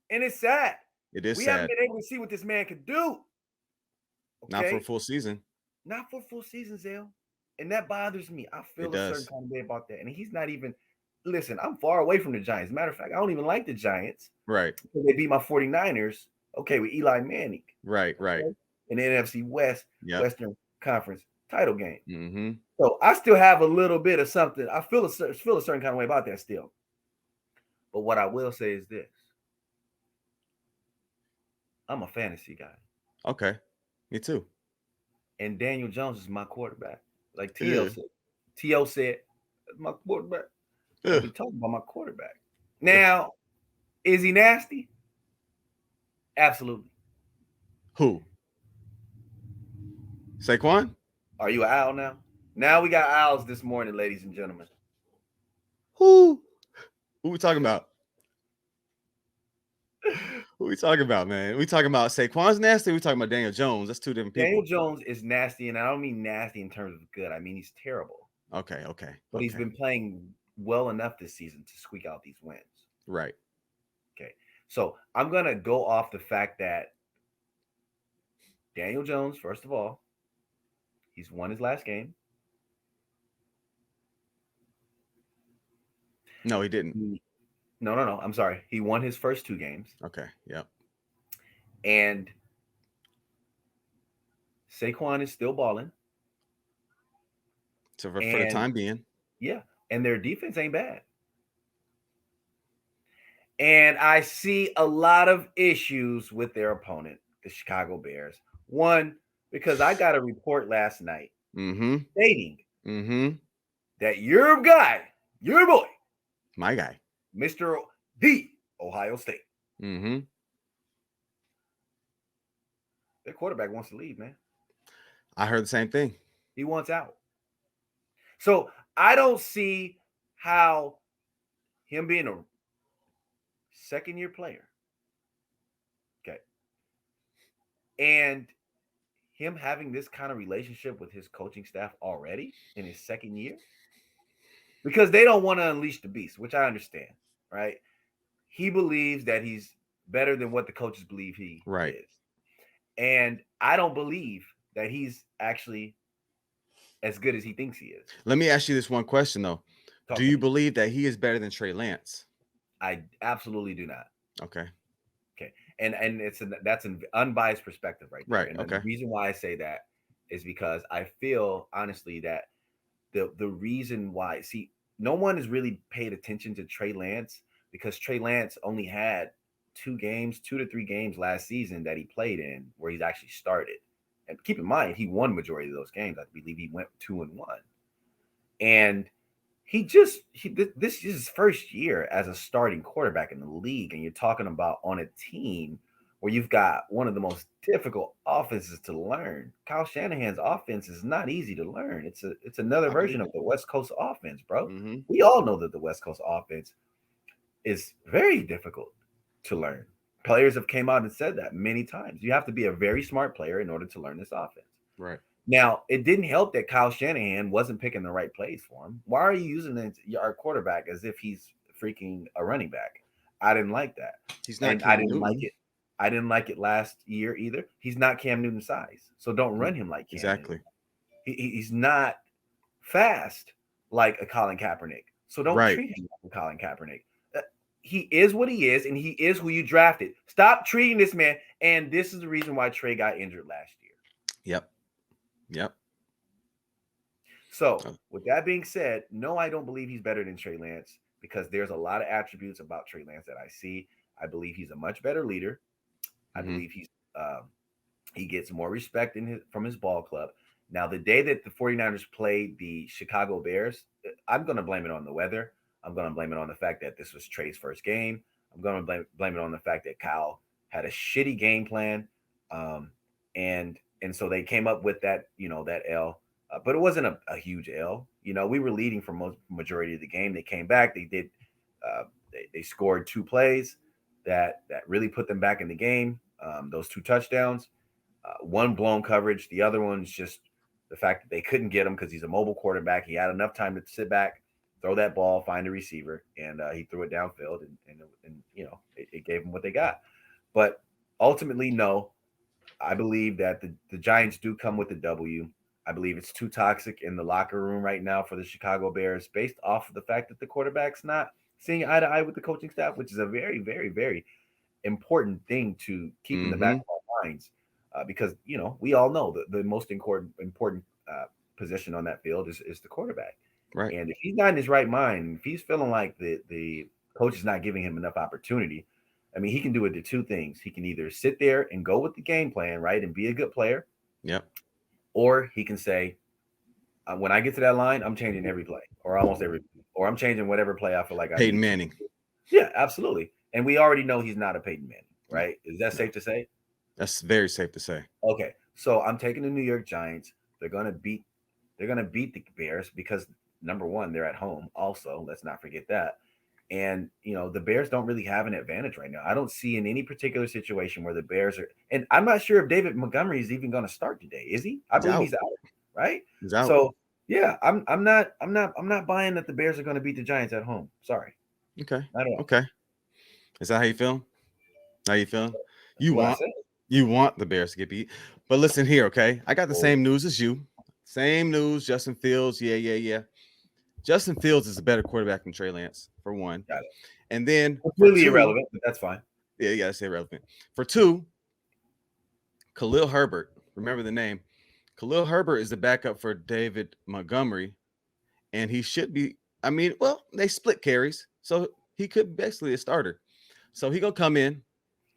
and it's sad. It is sad. We haven't been able to see what this man could do. Okay? Not for a full season. Not for a full season, Zell. And that bothers me. I feel a certain kind of way about that. And he's not even – listen, I'm far away from the Giants. Matter of fact, I don't even like the Giants. Right. Because they beat my 49ers, okay, with Eli Manning. Right. In the NFC West, Western Conference title game. Mm-hmm. So I still have a little bit of something. I feel a certain kind of way about that still. But what I will say is this. I'm a fantasy guy. Okay. Me too. And Daniel Jones is my quarterback. Like T.O. said. T.O. said, that's my quarterback. I'll be talking about my quarterback. Now, is he nasty? Absolutely. Who? Saquon? Are you an owl now? Now we got owls this morning, ladies and gentlemen. Who we talking about? Who we talking about, man? We talking about Saquon's nasty? We talking about Daniel Jones? That's two different people. Daniel Jones is nasty, and I don't mean nasty in terms of good. I mean he's terrible. Okay. But he's been playing well enough this season to squeak out these wins. Right. Okay. So I'm going to go off the fact that Daniel Jones, first of all, he's won his last game. No, he didn't. No. I'm sorry. He won his first 2 games. Okay. Yep. And Saquon is still balling. So for the time being. Yeah. And their defense ain't bad. And I see a lot of issues with their opponent, the Chicago Bears. One, because I got a report last night stating that your guy, your boy, my guy, Mr. D, Ohio State. Their quarterback wants to leave, man. I heard the same thing. He wants out. So I don't see how him being a second-year player, okay, and him having this kind of relationship with his coaching staff already in his second year, because they don't want to unleash the beast, which I understand, right? He believes that he's better than what the coaches believe he is. And I don't believe that he's actually as good as he thinks he is. Let me ask you this one question, though. Do you believe that he is better than Trey Lance? I absolutely do not. Okay. And that's an unbiased perspective right there. Right. And okay. The reason why I say that is because I feel honestly that the reason why, see, no one has really paid attention to Trey Lance because Trey Lance only had 2 to 3 games last season that he played in where he's actually started. And keep in mind, he won majority of those games. I believe he went 2-1. And this is his first year as a starting quarterback in the league, and you're talking about on a team where you've got one of the most difficult offenses to learn. Kyle Shanahan's offense is not easy to learn. It's another I believe version of it. the West Coast offense, bro. Mm-hmm. We all know that the West Coast offense is very difficult to learn. Players have came out and said that many times. You have to be a very smart player in order to learn this offense. Right. Now, it didn't help that Kyle Shanahan wasn't picking the right plays for him. Why are you using our quarterback as if he's freaking a running back? I didn't like that. He's not And I Cam didn't like Newton. it. I didn't like it last year either. He's not Cam Newton size. So don't run him like Cam Exactly. Newton. He's not fast like a Colin Kaepernick. So don't Right. treat him like a Colin Kaepernick. He is what he is, and he is who you drafted. Stop treating this man. And this is the reason why Trey got injured last year. Yep. Yep. So, with that being said, no, I don't believe he's better than Trey Lance because there's a lot of attributes about Trey Lance that I see. I believe he's a much better leader. I believe he gets more respect from his ball club. Now, the day that the 49ers played the Chicago Bears, I'm going to blame it on the weather. I'm going to blame it on the fact that this was Trey's first game. I'm going to blame it on the fact that Kyle had a shitty game plan, and so they came up with that that L. But it wasn't a huge L. We were leading for most majority of the game. They came back. They did. They scored 2 plays that really put them back in the game. Those 2 touchdowns, one blown coverage. The other one's just the fact that they couldn't get him because he's a mobile quarterback. He had enough time to sit back, throw that ball, find a receiver, and he threw it downfield, and it gave them what they got. But ultimately, no, I believe that the Giants do come with the W. I believe it's too toxic in the locker room right now for the Chicago Bears, based off of the fact that the quarterback's not seeing eye to eye with the coaching staff, which is a very, very, very important thing to keep in the back of our minds, because we all know that the most important position on that field is the quarterback. Right. And if he's not in his right mind, if he's feeling like the coach is not giving him enough opportunity, I mean, he can do it to 2 things. He can either sit there and go with the game plan, right, and be a good player. Yep. Or he can say, when I get to that line, I'm changing every play, or almost every, or I'm changing whatever play I feel like I Peyton need Manning. to. Yeah, absolutely. And we already know he's not a Peyton Manning, right? Is that safe to say? That's very safe to say. Okay, so I'm taking the New York Giants. They're gonna beat the Bears because number one, they're at home. Also, let's not forget that. And the Bears don't really have an advantage right now. I don't see in any particular situation where the Bears are. And I'm not sure if David Montgomery is even going to start today. Is he? I believe he's out. Right. He's out. So yeah, I'm not buying that the Bears are going to beat the Giants at home. Sorry. Okay. Not at all. Okay. Is that how you feel? How you feeling? That's You want the Bears to get beat. But listen here, okay? I got the same news as you. Same news. Justin Fields. Yeah. Justin Fields is a better quarterback than Trey Lance, for one. Got it. And then completely irrelevant, but that's fine. Yeah, that's irrelevant. For 2, Khalil Herbert. Remember the name. Khalil Herbert is the backup for David Montgomery, and he should be. I mean, well, they split carries, so he could be basically a starter. So he gonna come in,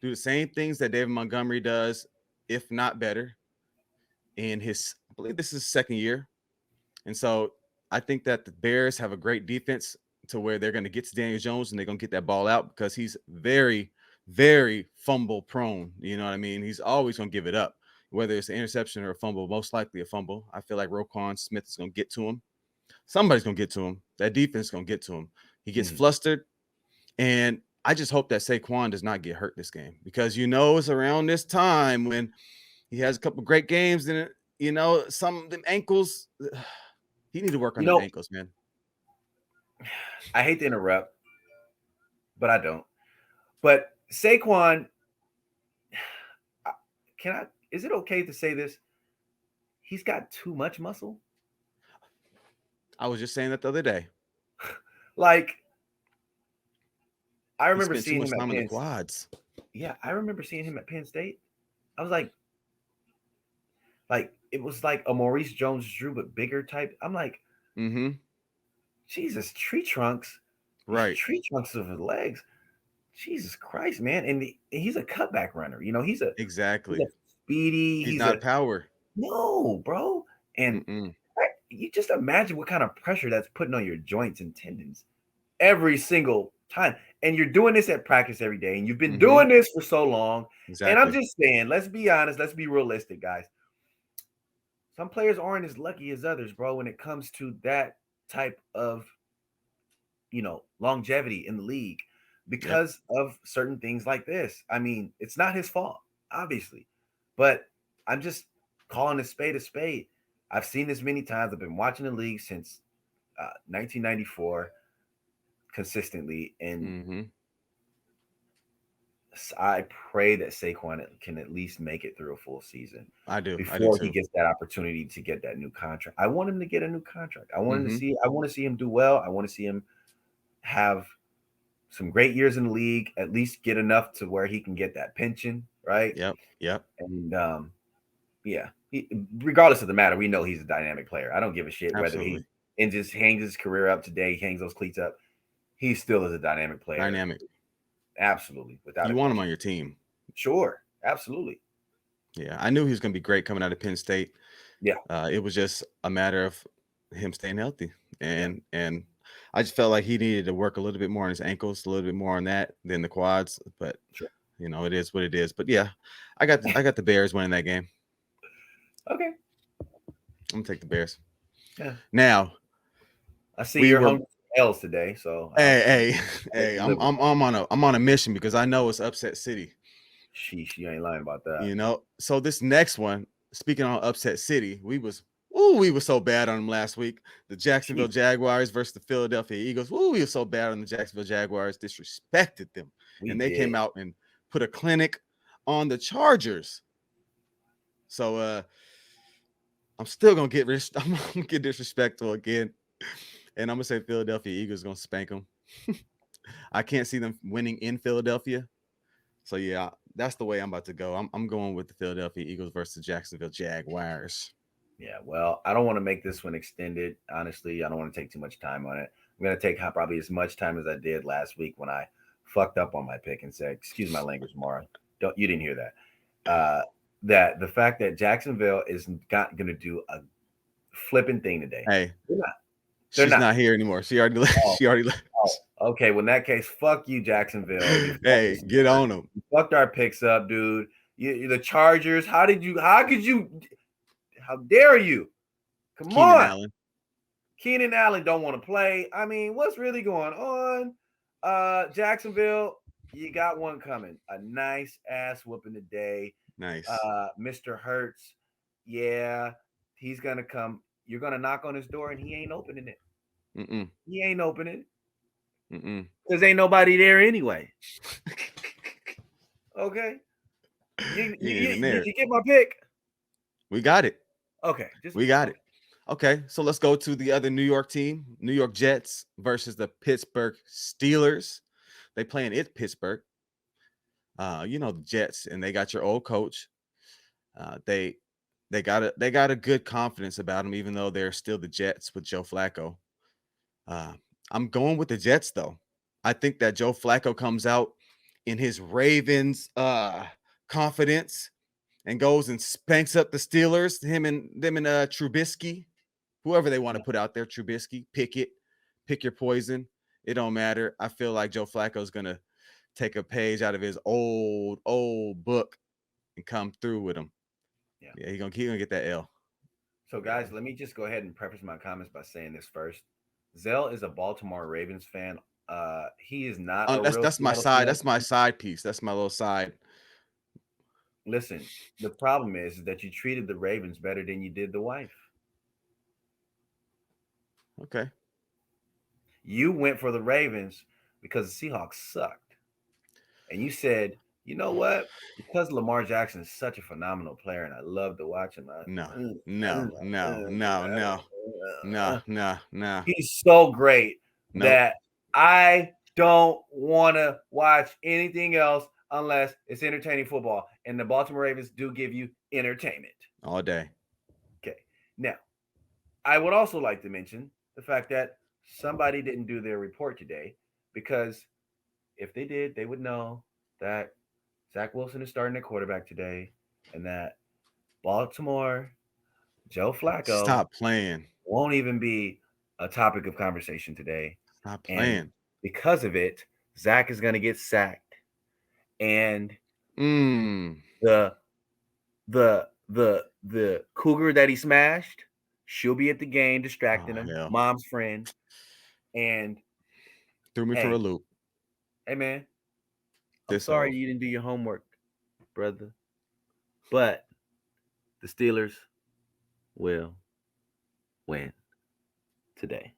do the same things that David Montgomery does, if not better. In I believe this is his 2nd year, and so I think that the Bears have a great defense to where they're going to get to Daniel Jones and they're going to get that ball out because he's very, very fumble prone. You know what I mean? He's always going to give it up, whether it's an interception or a fumble, most likely a fumble. I feel like Roquan Smith is going to get to him. Somebody's going to get to him. That defense is going to get to him. He gets flustered. And I just hope that Saquon does not get hurt this game because, it's around this time when he has a couple great games and, some of them ankles, he need to work on the ankles, man. I hate to interrupt, but I don't. But Saquon, is it okay to say this? He's got too much muscle. I was just saying that the other day. Like, I remember seeing him at Penn quads. Yeah, I remember seeing him at Penn State. I was like it was like a Maurice Jones-Drew but bigger type. I'm like, Jesus, tree trunks, right? Tree trunks of his legs. Jesus Christ, man! And he's a cutback runner. He's a exactly he's a speedy. He's not a power. No, bro. And you just imagine what kind of pressure that's putting on your joints and tendons every single time. And you're doing this at practice every day, and you've been doing this for so long. And I'm Exactly. just saying, let's be honest, let's be realistic, guys. Some players aren't as lucky as others, bro, when it comes to that type of, longevity in the league Yep. because of certain things like this. I mean, it's not his fault, obviously, but I'm just calling a spade a spade. I've seen this many times. I've been watching the league since 1994 consistently, and Mm-hmm. I pray that Saquon can at least make it through a full season I do before he too. gets that opportunity to get that new contract. I want him to get a new contract. I want him to Mm-hmm. see. I want to see him do well. I want to see him have some great years in the league. At least get enough to where he can get that pension, right? Yep. Yep. And yeah. Regardless of the matter, we know he's a dynamic player. I don't give a shit whether he Absolutely. and just hangs his career up today, hangs those cleats up. He still is a dynamic player. Dynamic. Absolutely, without a You want him question. on your team. Sure, absolutely. Yeah. I knew he was going to be great coming out of Penn State. Yeah, It was just a matter of him staying healthy. yeah. And I just felt like he needed to work a little bit more on his ankles, a little bit more on that than the quads. But Sure. it is what it is. But yeah, I got the Bears winning that game. Okay. I'm gonna take the Bears. Yeah. Now I see we you're were hungry for L's today, so hey, deliver. I'm on a mission because I know it's upset city. Sheesh, you ain't lying about that. So this next one, speaking on upset city, we were so bad on them last week. The Jacksonville Sheesh. Jaguars versus the Philadelphia Eagles. We were so bad on the Jacksonville Jaguars, disrespected them. We And they came did. out and put a clinic on the Chargers. So I'm still gonna get I'm gonna get disrespectful again. And I'm gonna say Philadelphia Eagles gonna spank them. I can't see them winning in Philadelphia. So yeah, that's the way I'm about to go. I'm going with the Philadelphia Eagles versus the Jacksonville Jaguars. Yeah, well, I don't want to make this one extended. Honestly, I don't want to take too much time on it. I'm going to take probably as much time as I did last week when I fucked up on my pick and said, "Excuse my language, Mara. Don't you didn't hear that?" That the fact that Jacksonville is not going to do a flipping thing today. Hey, They're not. They're she's not. not here anymore. She already left. Oh, She already left. okay. Well, in that case, fuck you, Jacksonville. You fucked Hey, us. get on them. You fucked our picks up, dude. The Chargers. How could you? How dare you? Come Keenan on. Allen. Keenan Allen don't want to play. I mean, what's really going on? Jacksonville, you got one coming. A nice ass whooping today. Nice. Mr. Hurts, yeah, he's gonna come. You're gonna knock on his door and he ain't opening it. Mm-mm. He ain't opening it. Mm-mm. Because ain't nobody there anyway. Okay. Did you get my pick? We got it. Okay. We got it. Okay, so let's go to the other New York team, New York Jets versus the Pittsburgh Steelers. They playing at Pittsburgh. The Jets, and they got your old coach. They got a good confidence about them, even though they're still the Jets with Joe Flacco. I'm going with the Jets though. I think that Joe Flacco comes out in his Ravens confidence and goes and spanks up the Steelers. Them and Trubisky, whoever they want to put out there. Trubisky, pick your poison. It don't matter. I feel like Joe Flacco is gonna take a page out of his old book and come through with him. Yeah, he gonna get that L. So, guys, let me just go ahead and preface my comments by saying this first. Zell is a Baltimore Ravens fan. He is not a real That's my Seattle side. Seahawks That's my fan. side piece. That's my little side. Listen, the problem is that you treated the Ravens better than you did the wife. Okay. You went for the Ravens because the Seahawks sucked. And you said, you know what? Because Lamar Jackson is such a phenomenal player and I love to watch him. No. He's so great Nope. that I don't want to watch anything else unless it's entertaining football. And the Baltimore Ravens do give you entertainment. All day. Okay. Now, I would also like to mention the fact that somebody didn't do their report today because if they did, they would know that Zach Wilson is starting at quarterback today and that Baltimore Joe Flacco Stop playing. won't even be a topic of conversation today. Stop And playing. because of it, Zach is going to get sacked. And Mm. the the cougar that he smashed, she'll be at the game distracting Oh, him, hell. mom's friend. And Threw me for a loop. hey man, I'm This sorry old. you didn't do your homework, brother. But the Steelers will win today.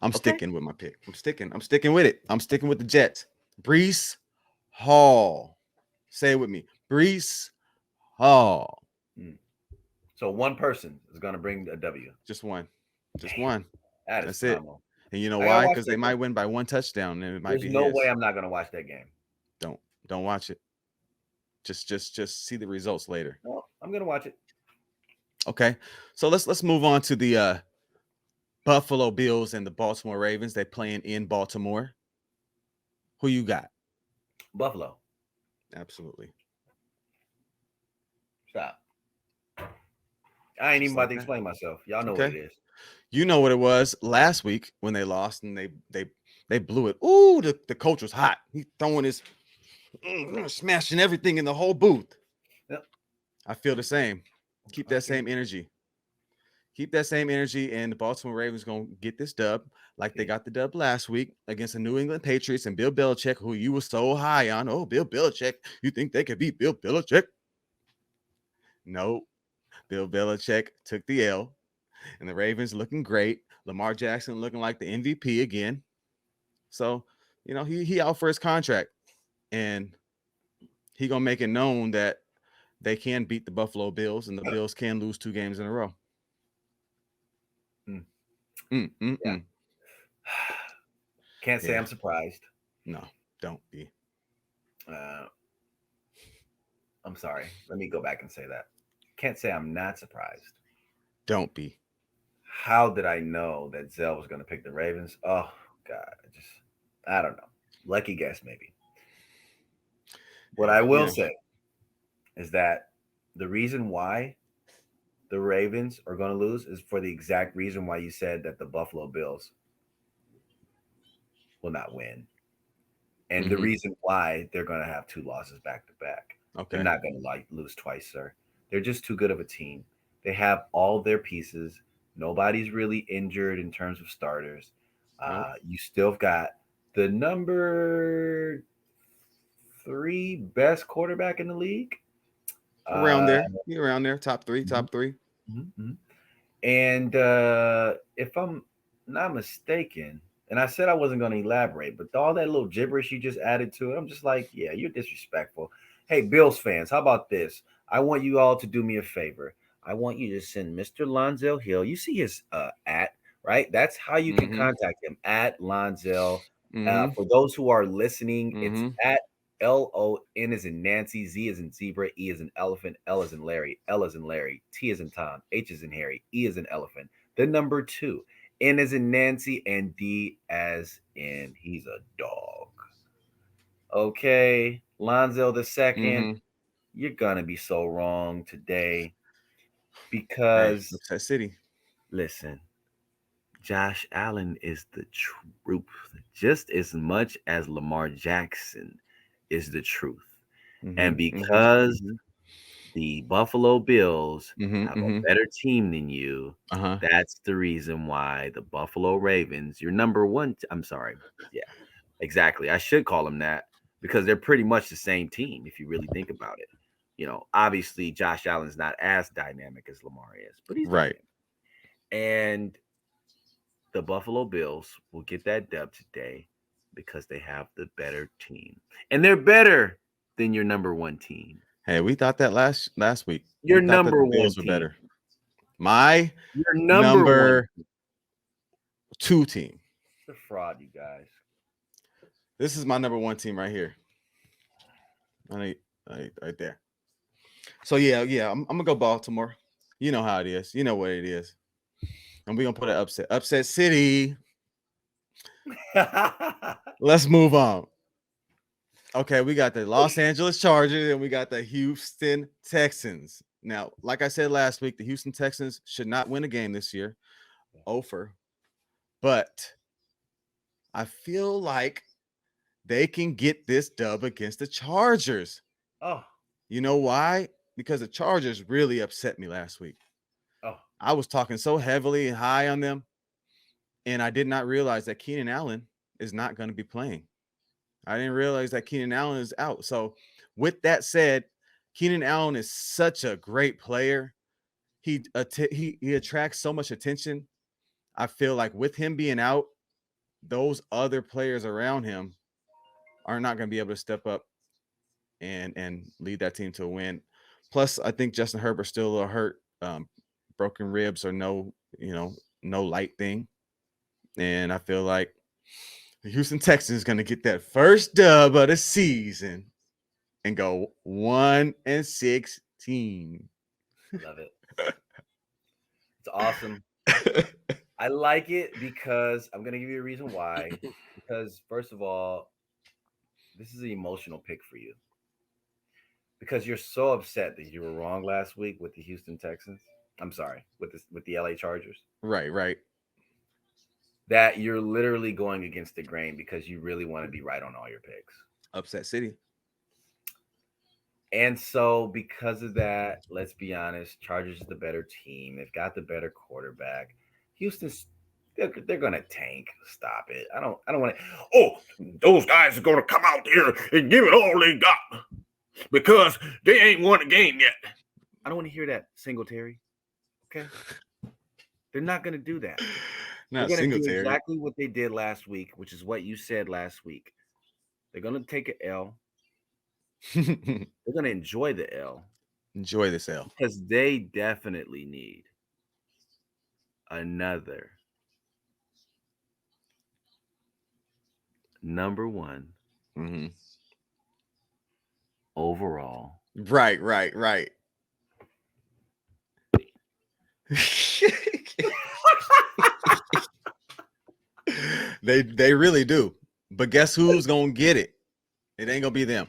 I'm Okay. sticking with my pick. I'm sticking with it. I'm sticking with the Jets. Brees Hall. Say it with me. Brees Hall. So one person is going to bring a W. Just one. Just Damn, one. that is That's it. phenomenal. And you know I gotta why? watch Because that they might game. win by one touchdown, and it might There's be no his. way I'm not going to watch that game. Don't watch it. Just see the results later. No, I'm going to watch it. Okay. So let's move on to the Buffalo Bills and the Baltimore Ravens. They're playing in Baltimore. Who you got? Buffalo. Absolutely. Stop. I ain't Just even like about to that. explain myself. Y'all know Okay. what it is. You know what it was last week when they lost and they blew it. Ooh, the coach was hot. He throwing his smashing everything in the whole booth. Yep. I feel the same. Keep that same energy. Keep that same energy, and the Baltimore Ravens gonna get this dub like they got the dub last week against the New England Patriots and Bill Belichick, who you were so high on. Oh, Bill Belichick, you think they could beat Bill Belichick? No, Bill Belichick took the L, and the Ravens looking great. Lamar Jackson looking like the MVP again. So, he out for his contract, and he gonna make it known that they can beat the Buffalo Bills, and the Bills can lose 2 games in a row. Yeah. Can't say Yeah. I'm surprised. No, don't be. I'm sorry. Let me go back and say that. Can't say I'm not surprised. Don't be. How did I know that Zell was going to pick the Ravens? Oh, God. I don't know. Lucky guess, maybe. What I will say is that the reason why the Ravens are going to lose is for the exact reason why you said that the Buffalo Bills will not win. And the reason why they're going to have 2 losses back to back. Okay. They're not going to lose twice, sir. They're just too good of a team. They have all their pieces. Nobody's really injured in terms of starters. Nope. You still got the number 3 best quarterback in the league. Around there. You're around there. Top 3. Mm-hmm. And if I'm not mistaken, and I said I wasn't going to elaborate, but all that little gibberish you just added to it, I'm just like, yeah, you're disrespectful. Hey, Bills fans, how about this? I want you all to do me a favor. I want you to send Mr. Lonzel Hill. You see his right? That's how you can contact him, at Lonzel. For those who are listening, it's at LON as in Nancy, Z as in zebra, E as in elephant, L as in Larry, L as in Larry, T as in Tom, H as in Harry, E as in elephant. The number 2. N as in Nancy, and D as in he's a dog. Okay, Lonzo the 2nd, you're gonna be so wrong today because Upset City. listen, Josh Allen is the truth just as much as Lamar Jackson is the truth. And because the Buffalo Bills have a better team than you, that's the reason why the Buffalo Ravens, your number 1. I'm sorry. Yeah, exactly. I should call them that because they're pretty much the same team if you really think about it. Obviously Josh Allen's not as dynamic as Lamar is, but he's right. dynamic. And the Buffalo Bills will get that dub today because they have the better team. And they're better than your number 1 team. Hey, we thought that last week. Your we thought number that the 1 Bills were team. better. My your number 2 team. The fraud, you guys. This is my number 1 team right here. Right there. So yeah, I'm gonna go Baltimore. You know how it is. You know what it is. And we're gonna put an upset city. Let's move on. Okay, we got the Los Angeles Chargers and we got the Houston Texans. Now, like I said last week, the Houston Texans should not win a game this year. Over. But I feel like they can get this dub against the Chargers. Oh. You know why? Because the Chargers really upset me last week. Oh. I was talking so heavily and high on them, and I did not realize that Keenan Allen is not going to be playing. I didn't realize that Keenan Allen is out. So, with that said, Keenan Allen is such a great player. He attracts so much attention. I feel like with him being out, those other players around him are not going to be able to step up and lead that team to a win. Plus, I think Justin Herbert's still a little hurt. Broken ribs are no light thing. And I feel like the Houston Texans is going to get that first dub of the season and go 1-16. Love it. It's awesome. I like it because I'm going to give you a reason why. Because, first of all, this is an emotional pick for you. Because you're so upset that you were wrong last week with the Houston Texans. I'm sorry, with the LA Chargers. Right. That you're literally going against the grain because you really want to be right on all your picks. Upset City. And so because of that, let's be honest, Chargers is the better team. They've got the better quarterback. Houston's they're gonna tank. Stop it. I don't want to. Oh, those guys are gonna come out here and give it all they got because they ain't won a game yet. I don't want to hear that, Singletary. Okay, they're not gonna do that. Not they're gonna do Singletary. exactly what they did last week, which is what you said last week. They're gonna take an L. They're gonna enjoy the L. Enjoy this L because they definitely need another number one overall. Right. They really do. But guess who's gonna get it? It ain't gonna be them.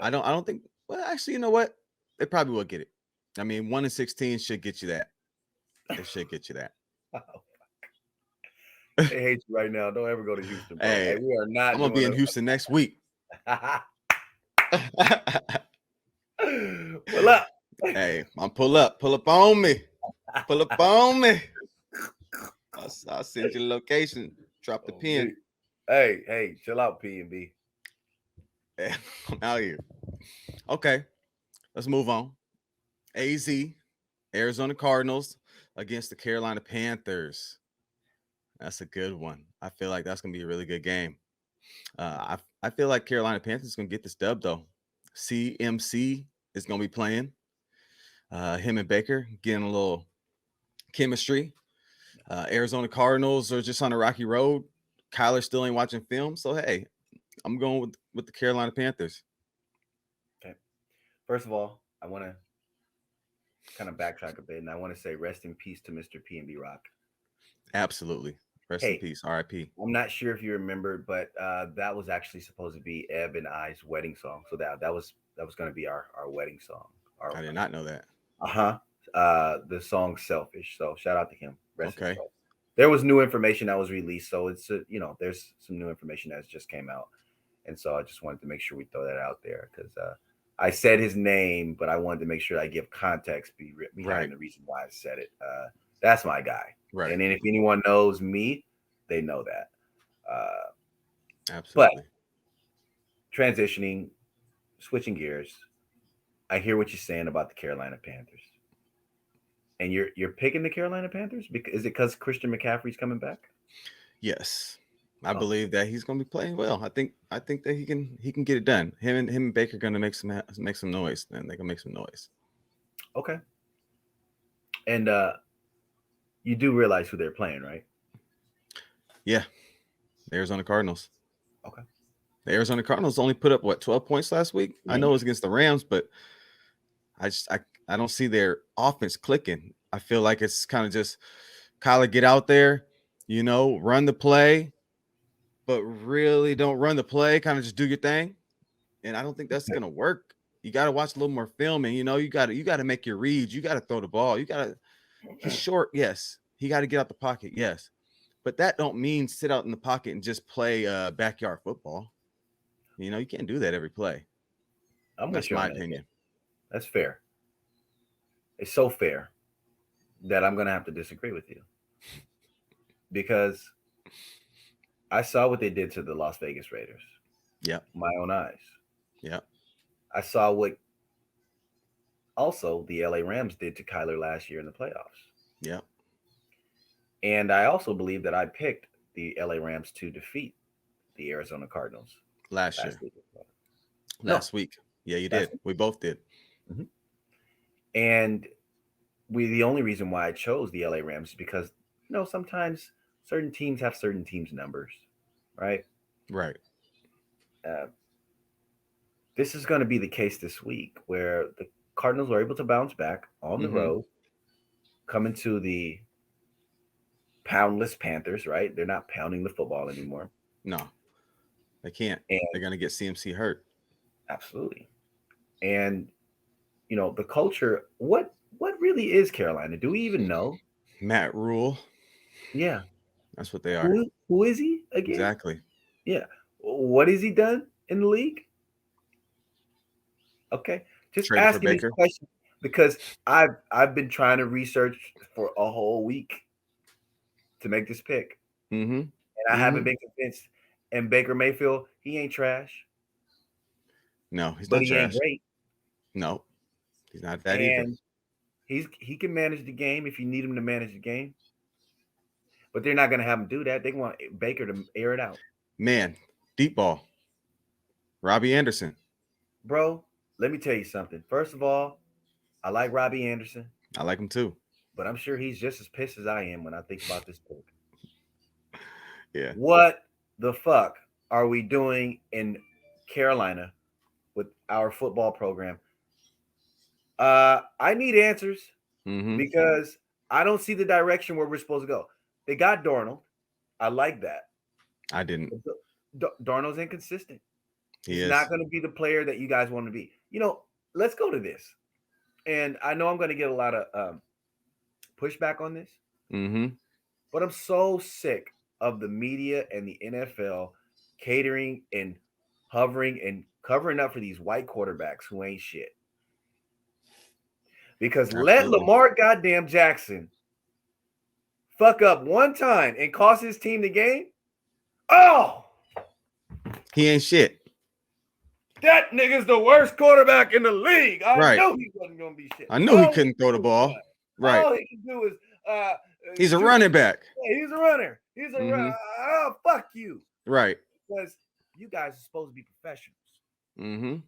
I don't think. Well, actually, you know what? They probably will get it. I mean, 1-16 should get you that. It should get you that. They hate you right now. Don't ever go to Houston. Bro. Hey, we are not. I'm gonna be in Houston next week. Pull up. Hey, I'm pull up on me. Pull up on me. I'll send you the location. Drop the pin. Hey, chill out, P&B. I'm out here. Okay, let's move on. AZ, Arizona Cardinals against the Carolina Panthers. That's a good one. I feel like that's going to be a really good game. I feel like Carolina Panthers is going to get this dub, though. CMC is going to be playing. Him and Baker getting a little chemistry. Arizona Cardinals are just on a rocky road. Kyler still ain't watching film. So, hey, I'm going with the Carolina Panthers. Okay. First of all, I want to kind of backtrack a bit, and I want to say rest in peace to Mr. P&B Rock. Absolutely. Rest in peace. R.I.P. I'm not sure if you remember, but that was actually supposed to be Ebb and I's wedding song. So that was going to be our wedding song. I did not know that. The song Selfish. So shout out to him. Okay. There was new information that was released. So it's, there's some new information that just came out. And so I just wanted to make sure we throw that out there because I said his name, but I wanted to make sure I give context behind the reason why I said it. That's my guy. Right. And then if anyone knows me, they know that. Absolutely. But transitioning, switching gears, I hear what you're saying about the Carolina Panthers. And you're picking the Carolina Panthers? Is it because Christian McCaffrey's coming back? Yes. I believe that he's going to be playing well. I think that he can get it done. Him and Baker are going to make some noise, and they can make some noise. Okay. And you do realize who they're playing, right? Yeah. The Arizona Cardinals. Okay. The Arizona Cardinals only put up 12 points last week. Mm-hmm. I know it was against the Rams, but I don't see their offense clicking. I feel like it's kind of just Kyler, get out there, run the play, but really don't run the play, kind of just do your thing. And I don't think that's going to work You got to watch a little more film, and you got to make your reads. You got to throw the ball. He's short, yes. He got to get out the pocket, yes. But that don't mean sit out in the pocket and just play backyard football. You can't do that every play. I'm That's with you on my that. opinion. That's fair. It's so fair that I'm going to have to disagree with you because I saw what they did to the Las Vegas Raiders. Yeah. My own eyes. Yeah. I saw what also the LA Rams did to Kyler last year in the playoffs. Yeah. And I also believe that I picked the LA Rams to defeat the Arizona Cardinals Last week. Last week. Yeah, you did. We both did. Mm-hmm. And the only reason why I chose the LA Rams is because sometimes certain teams have certain teams' numbers, right? Right. This is going to be the case this week where the Cardinals are able to bounce back on the road, coming to the poundless Panthers, right? They're not pounding the football anymore. No, they can't. And they're going to get CMC hurt. Absolutely. And, the culture, what really is Carolina? Do we even know? Matt Rule. Yeah. That's what they are. Who is he again? Exactly. Yeah. What has he done in the league? Okay. Just Traded asking these questions because I've been trying to research for a whole week to make this pick. And I haven't been convinced. And Baker Mayfield, he ain't trash. No, he's not trash. He ain't great. No, he's not that either. He can manage the game if you need him to manage the game. But they're not going to have him do that. They want Baker to air it out. Man, deep ball. Robbie Anderson. Bro, let me tell you something. First of all, I like Robbie Anderson. I like him too. But I'm sure he's just as pissed as I am when I think about this pick. Yeah. What the fuck are we doing in Carolina with our football program? I need answers because I don't see the direction where we're supposed to go. They got Darnold. I like that. I didn't. Darnold's inconsistent. He's not going to be the player that you guys want to be. Let's go to this. And I know I'm going to get a lot of pushback on this. But I'm so sick of the media and the NFL catering and hovering and covering up for these white quarterbacks who ain't shit. Because let Lamar goddamn Jackson fuck up one time and cost his team the game. Oh, he ain't shit. That nigga's the worst quarterback in the league. I know he wasn't gonna be shit. I knew he couldn't throw the ball. Right. All he can do is he's a running back. Yeah, he's a runner. He's a runner. Oh, fuck you. Right. Because you guys are supposed to be professionals.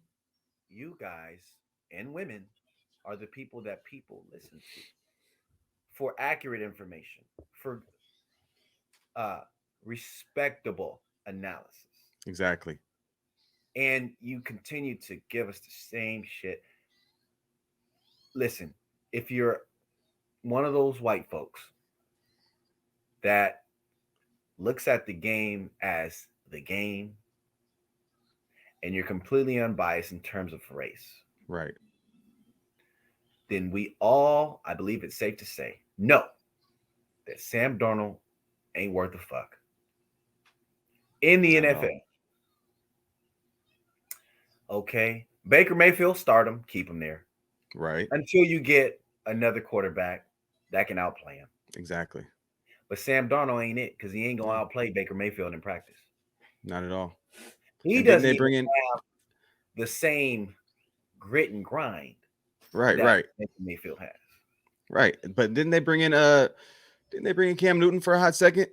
You guys and women are the people that people listen to for accurate information, for respectable analysis. Exactly. And you continue to give us the same shit. Listen, if you're one of those white folks that looks at the game as the game and you're completely unbiased in terms of race, right, then we all, I believe it's safe to say, know that Sam Darnold ain't worth a fuck in the NFL. Okay. Baker Mayfield, start him, keep him there. Right. Until you get another quarterback that can outplay him. Exactly. But Sam Darnold ain't it because he ain't going to outplay Baker Mayfield in practice. Not at all. He doesn't even have the same grit and grind. Right. Baker Mayfield has. Right. But didn't they bring in Cam Newton for a hot second?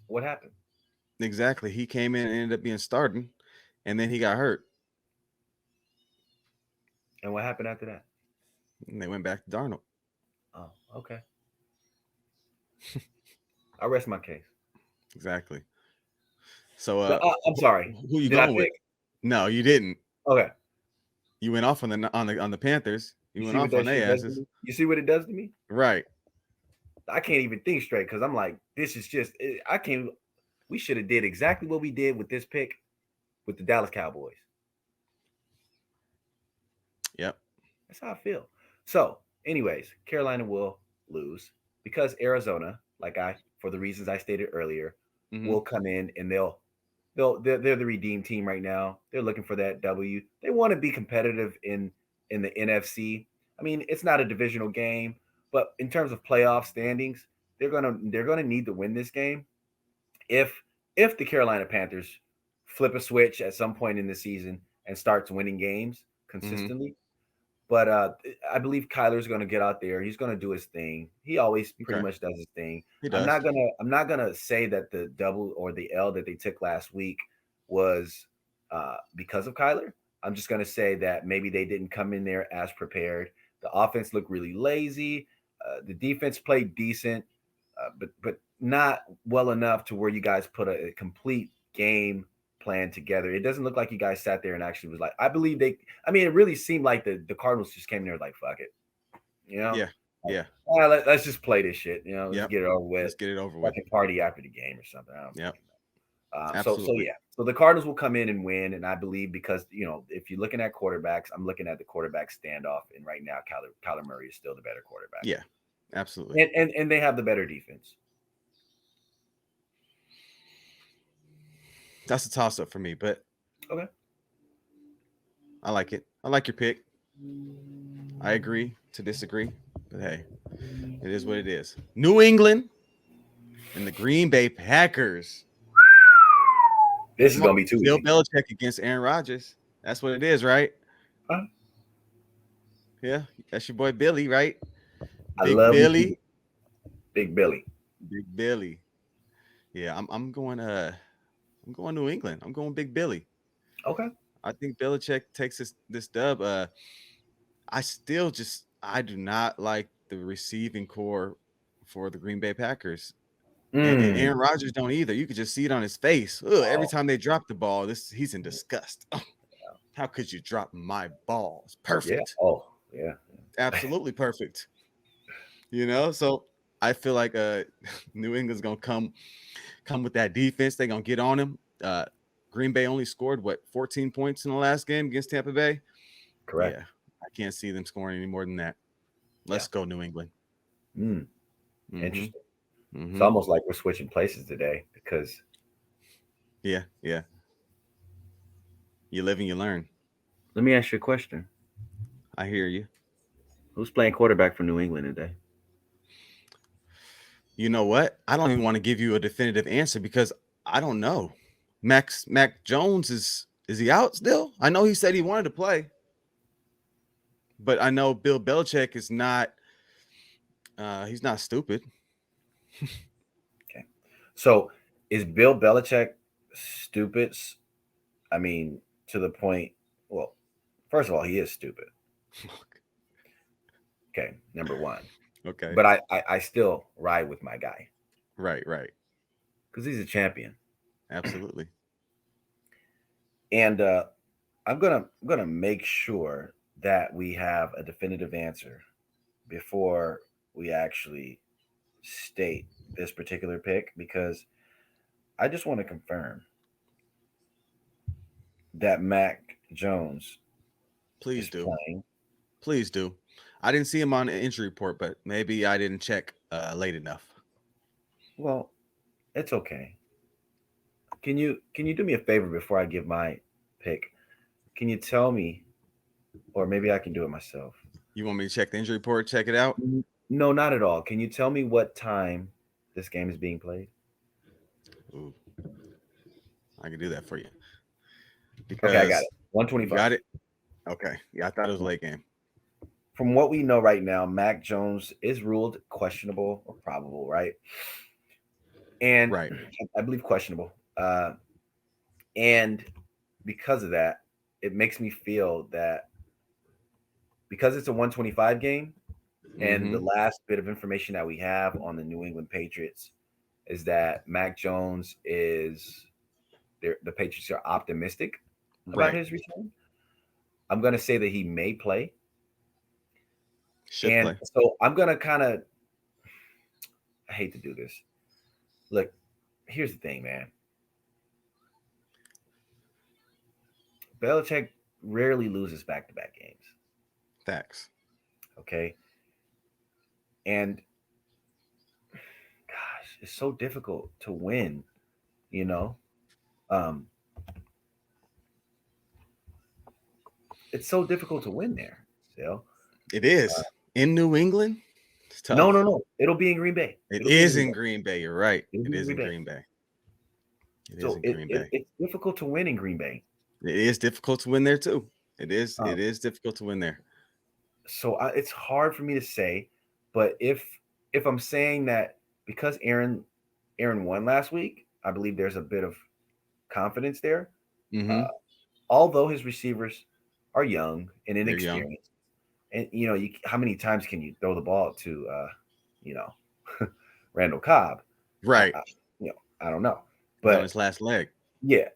What happened? Exactly. He came in and ended up being starting. And then he got hurt. And what happened after that? And they went back to Darnold. Oh, okay. I rest my case. Exactly. So I'm sorry. Who you going with? No, you didn't. Okay. You went off on the Panthers. You went off on their asses. You see what it does to me? Right. I can't even think straight because I'm like, this is just we should have did exactly what we did with this pick with the Dallas Cowboys. That's how I feel. So, anyways, Carolina will lose because Arizona, for the reasons I stated earlier, Mm-hmm. will come in and they're the redeem team right now. They're looking for that W. They want to be competitive in the NFC. I mean, it's not a divisional game, but in terms of playoff standings, they're gonna need to win this game. If if the Carolina Panthers flip a switch at some point in the season and starts winning games Mm-hmm. consistently, but I believe Kyler's going to get out there. He's going to do his thing. He always pretty Okay. much does his thing. He I'm does. not gonna I'm not gonna say that the double or the L that they took last week was because of Kyler. I'm just gonna say that maybe they didn't come in there as prepared. The offense looked really lazy. The defense played decent, but not well enough to where you guys put a complete game plan together. It doesn't look like you guys sat there and actually was like, I believe they. I mean, it really seemed like the Cardinals just came there like, fuck it, you know, Yeah. like, Yeah. let's just play this shit, let's Yep. get it over with. Let's get it over with. Fucking party after the game or something. I don't Yep. fucking know. So Absolutely. yeah, so the Cardinals will come in and win, and I believe because if you're looking at quarterbacks, I'm looking at the quarterback standoff, and right now Kyler Murray is still the better quarterback, Yeah. Absolutely. and they have the better defense. That's a toss up for me, but Okay. I like it. I like your pick. I agree to disagree, but hey, it is what it is. New England and the Green Bay Packers. This is Come on, gonna be too Bill easy. Belichick against Aaron Rodgers. That's what it is, right? Huh? Yeah, that's your boy Billy, right? I Big love me some Billy. Big Billy. Big Billy. Yeah, I'm going New England. I'm going Big Billy. Okay. I think Belichick takes this dub. I do not like the receiving core for the Green Bay Packers. And Mm. Aaron Rodgers don't either. You could just see it on his face. Ugh, every Oh, time they drop the ball, he's in disgust. Oh, how could you drop my ball? It's yeah. perfect. Oh, yeah. Absolutely perfect. So I feel like New England's gonna come with that defense. They're gonna get on him. Green Bay only scored 14 points in the last game against Tampa Bay. Correct. Yeah, I can't see them scoring any more than that. Yeah. Let's go, New England. Mm. Mm-hmm. Interesting. It's Mm-hmm. almost like we're switching places today because Yeah, yeah. You live and you learn. let me ask you a question. I hear you. Who's playing quarterback for New England today? You know what? I don't even want to give you a definitive answer because I don't know. Mac Jones is he out still? I know he said he wanted to play, but I know Bill Belichick is not. He's not stupid. Okay. So is Bill Belichick stupid? I mean, to the point. Well, first of all, he is stupid. Okay, number one. Okay. But I still ride with my guy Right. Right. because he's a champion, Absolutely. and I'm gonna make sure that we have a definitive answer before we actually state this particular pick because I just want to confirm that Mac Jones is Please do. playing. Please do. I didn't see him on the injury report, but maybe I didn't check late enough. Well, it's okay. Can you do me a favor before I give my pick? Can you tell me, or maybe I can do it myself? You want me to check the injury report? Check it out. No, not at all. Can you tell me what time this game is being played? Ooh, I can do that for you Okay, I got because it. you 125. got it. Okay. Yeah, I thought it was a late game. From what we know right now, Mac Jones is ruled questionable or probable, right? And Right. I believe questionable. And because of that, it makes me feel that because it's a 125 game, and Mm-hmm. the last bit of information that we have on the New England Patriots is that Mac Jones is the Patriots are optimistic about Right. his return. I'm going to say that he may play. Should And play. so I'm going to I hate to do this. Look, here's the thing, man. Belichick rarely loses back to back games. Facts. Okay. And gosh, it's so difficult to win, you know? Um, it's so difficult to win there. So It is in New England. It's no, tough. it'll be in Green Bay. It It'll be in is Green in Bay. Green Bay. You're right. It'll It be in is Green in Bay. Green Bay. It is So in Green Bay. it's difficult to win in Green Bay. It is difficult to win there too. It is. Um, It is difficult to win there. so it's hard for me to say, but if I'm saying that because Aaron won last week, I believe there's a bit of confidence there. Mm-hmm. Uh, although his receivers are young and They're young. inexperienced, and how many times can you throw the ball to you know Randall Cobb? Right. I don't know, He's on but his last leg. yeah,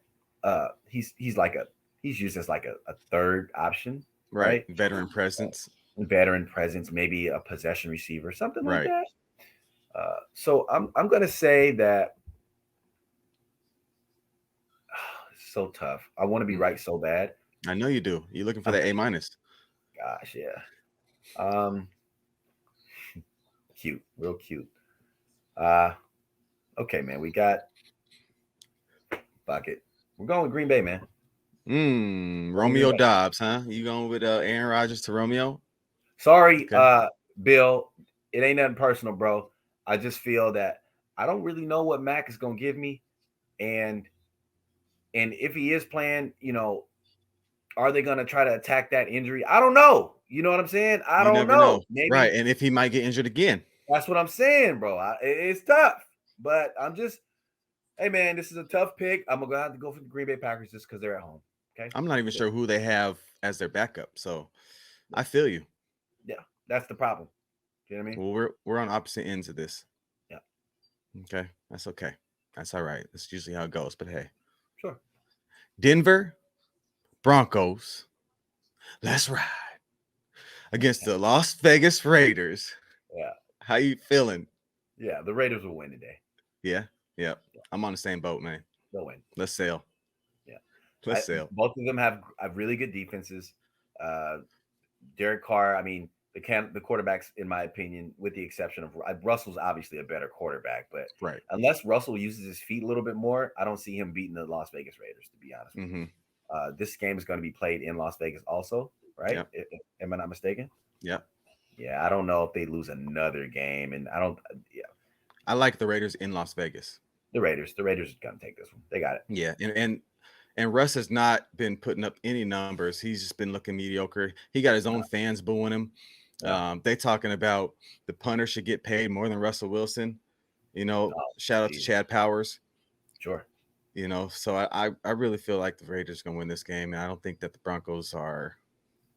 he's he's used as like a third option, Right. right? Veteran presence. Veteran presence, maybe a possession receiver, something like Right. that. So I'm gonna say that it's so tough. I want to be right so bad. I know you do. You're looking for I'm that A minus. gosh, yeah. Um, cute, real cute. Uh, okay, man. We got bucket. We're going with Green Bay, man. Romeo Dobbs, huh? You going with Aaron Rodgers to Romeo? Sorry, Okay. Bill. It ain't nothing personal, bro. I just feel that I don't really know what Mac is gonna give me, and if he is playing, are they gonna try to attack that injury? I don't know. You know what I'm saying? I You don't never know. know. Right. Maybe And if he might get injured again. that's what I'm saying, bro. It's tough, but I'm just, hey, man, this is a tough pick. I'm gonna have to go for the Green Bay Packers just because they're at home. Okay. I'm not even sure who they have as their backup. So I feel you. Yeah, that's the problem. You know what I mean? Well, we're on opposite ends of this. Yeah. Okay. That's okay. That's all right. That's usually how it goes. But hey. Sure. Denver Broncos. Let's ride. Against the Las Vegas Raiders. Yeah. How you feeling? Yeah, the Raiders will win today. Yeah. I'm on the same boat, man. They'll win. Let's sail. Yeah. Let's sail. Both of them have really good defenses. Derek Carr, I mean, the quarterbacks, in my opinion, with the exception of Russell's obviously a better quarterback, but Right. unless Russell uses his feet a little bit more, I don't see him beating the Las Vegas Raiders, to be honest. Mm-hmm. This game is going to be played in Las Vegas also, right? Yep. Am I not mistaken? Yeah. Yeah, I don't know if they lose another game, and I don't. Yeah, I like the Raiders in Las Vegas. The Raiders are going to take this one. They got it. Yeah, and Russ has not been putting up any numbers. He's just been looking mediocre. He got his own fans booing him. Yeah. They talking about the punter should get paid more than Russell Wilson. Shout out to Chad Powers. Sure. So I really feel like the Raiders are going to win this game, and I don't think that the Broncos are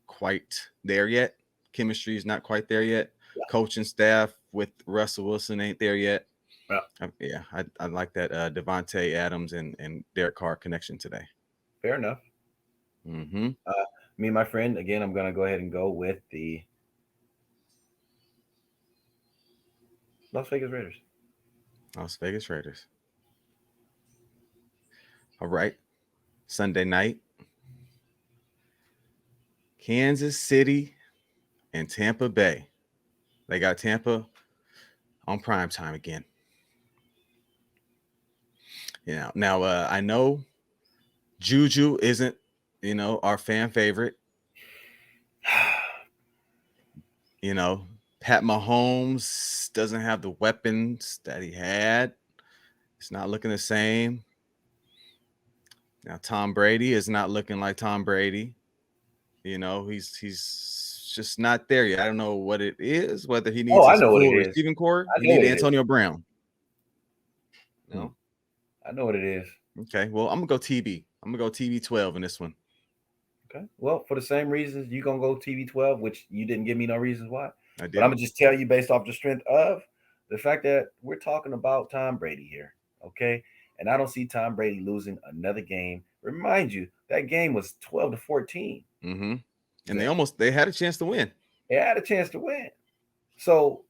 quite there yet. Chemistry is not quite there yet. Yeah. Coaching staff with Russell Wilson ain't there yet. Yeah. I like that Devontae Adams and Derek Carr connection today. Fair enough. Mm-hmm. Me and my friend, again, I'm going to go ahead and go with the Las Vegas Raiders. Las Vegas Raiders. All right. Sunday night. Kansas City and Tampa Bay. They got Tampa on prime time again. Now I know Juju isn't, our fan favorite. Pat Mahomes doesn't have the weapons that he had. It's not looking the same. Now Tom Brady is not looking like Tom Brady. He's just not there yet. I don't know what it is, whether he needs his full receiving core. You need Antonio Brown. No. I know what it is. Okay. Well, I'm going to go TB. I'm going to go TB12 in this one. Okay. Well, for the same reasons, you're going to go TB12, which you didn't give me no reasons why. I did. But I'm going to just tell you based off the strength of the fact that we're talking about Tom Brady here. Okay. And I don't see Tom Brady losing another game. Remind you, that game was 12-14. Mm-hmm. And they had a chance to win. They had a chance to win. So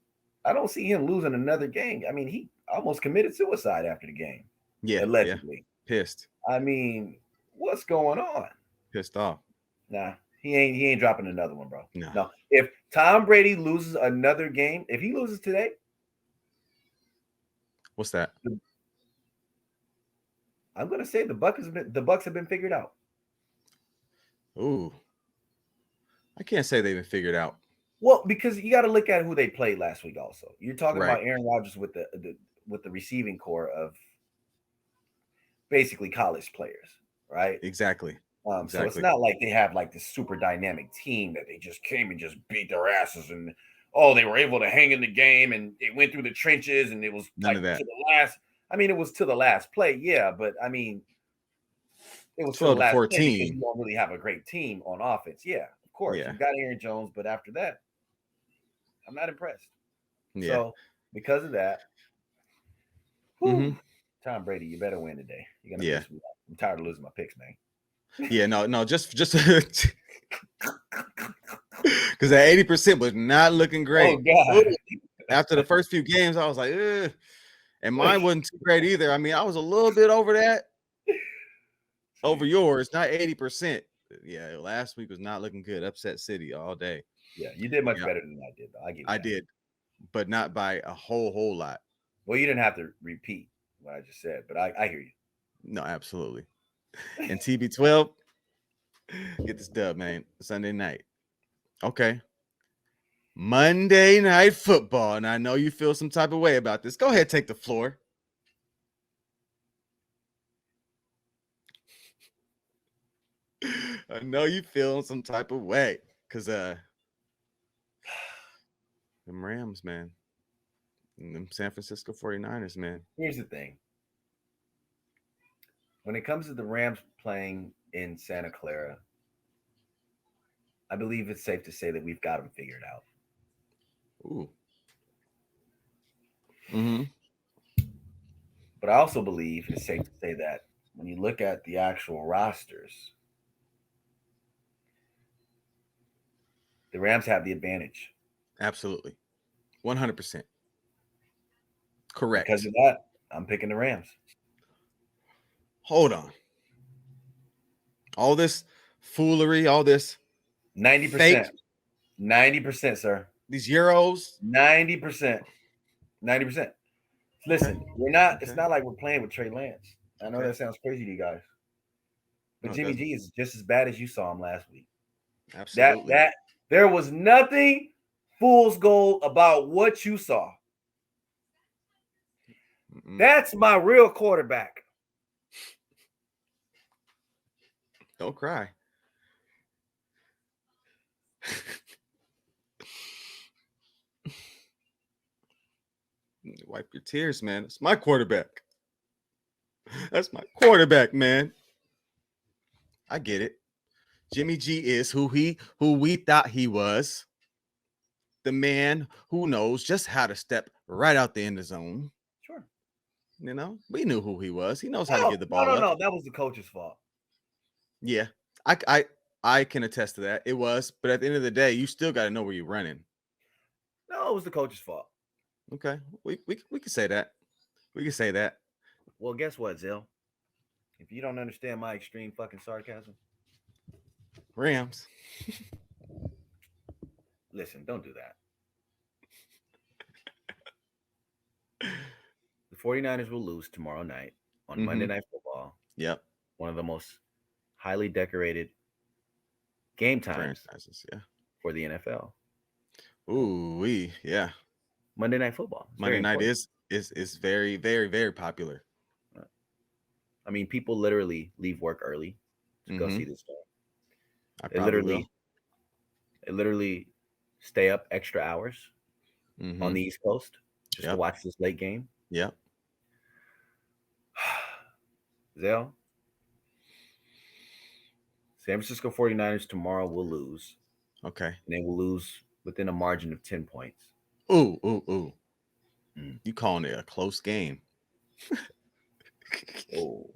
I don't see him losing another game. I mean, he almost committed suicide after the game. Yeah. Allegedly. Yeah. Pissed. I mean, what's going on? Pissed off. Nah, He ain't dropping another one, bro. No. No. If Tom Brady loses another game, if he loses today, What's that? I'm gonna say the Bucks have been figured out. Ooh, I can't say they've been figured out. Well, because you got to look at who they played last week. Also, you're talking Right. about Aaron Rodgers with the receiving core of basically college players, right? Exactly. So it's not like they have like this super dynamic team that they just came and just beat their asses and they were able to hang in the game and it went through the trenches and it was None of that. to the last. I mean, it was to the last play, yeah, but I mean, it was 12 to the last 14. play because you don't really have a great team on offense. Yeah, of course, Yeah. you got Aaron Jones, but after that, I'm not impressed. Yeah. So because of that, Mm-hmm. Tom Brady, you better win today. You're gonna piss me off. I'm tired of losing my picks, man. Yeah, no, just because that 80% was not looking great. Oh God! After the first few games, I was like, ugh. And mine wasn't too great either. I mean, I was a little bit over that, over yours, not 80%. Yeah, last week was not looking good. Upset City all day. Yeah, you did much better than I did, though. I did, but not by a whole lot. Well, you didn't have to repeat what I just said, but I hear you. No, absolutely. And TB12, get this dub, man. Sunday night. Okay. Monday Night Football. And I know you feel some type of way about this. Go ahead, take the floor. I know you feel some type of way. Because them Rams, man. And them San Francisco 49ers, man. Here's the thing. When it comes to the Rams playing in Santa Clara, I believe it's safe to say that we've got them figured out. Ooh. Mm-hmm. But I also believe it's safe to say that when you look at the actual rosters, the Rams have the advantage. Absolutely. 100%. Correct. Because of that, I'm picking the Rams. Hold on. All this foolery, all this 90%. 90%, sir. These Euros. 90%. 90%. Listen, we're not, it's not like we're playing with Trey Lance. I know that sounds crazy to you guys. But Jimmy G is just as bad as you saw him last week. Absolutely. That there was nothing fool's gold about what you saw. That's my real quarterback. Don't cry. Wipe your tears, man. It's my quarterback. That's my quarterback, man. I get it. Jimmy G is who we thought he was. The man who knows just how to step right out the end zone. Sure. You know, we knew who he was. He knows how to get the ball up. No. That was the coach's fault. Yeah. I can attest to that. It was, but at the end of the day, you still got to know where you're running. No, it was the coach's fault. Okay. We can say that. We can say that. Well, guess what, Zell? If you don't understand my extreme fucking sarcasm, Rams. Listen, don't do that. The 49ers will lose tomorrow night on Monday Night Football. Yep. One of the most highly decorated game times for the NFL. Ooh, yeah. Monday Night Football. Monday night is very, very, very popular. I mean, people literally leave work early to go see this game. They literally stay up extra hours on the East Coast just to watch this late game. Yeah. Zell, San Francisco 49ers tomorrow will lose. Okay. And they will lose within a margin of 10 points. Ooh. You calling it a close game. Oh,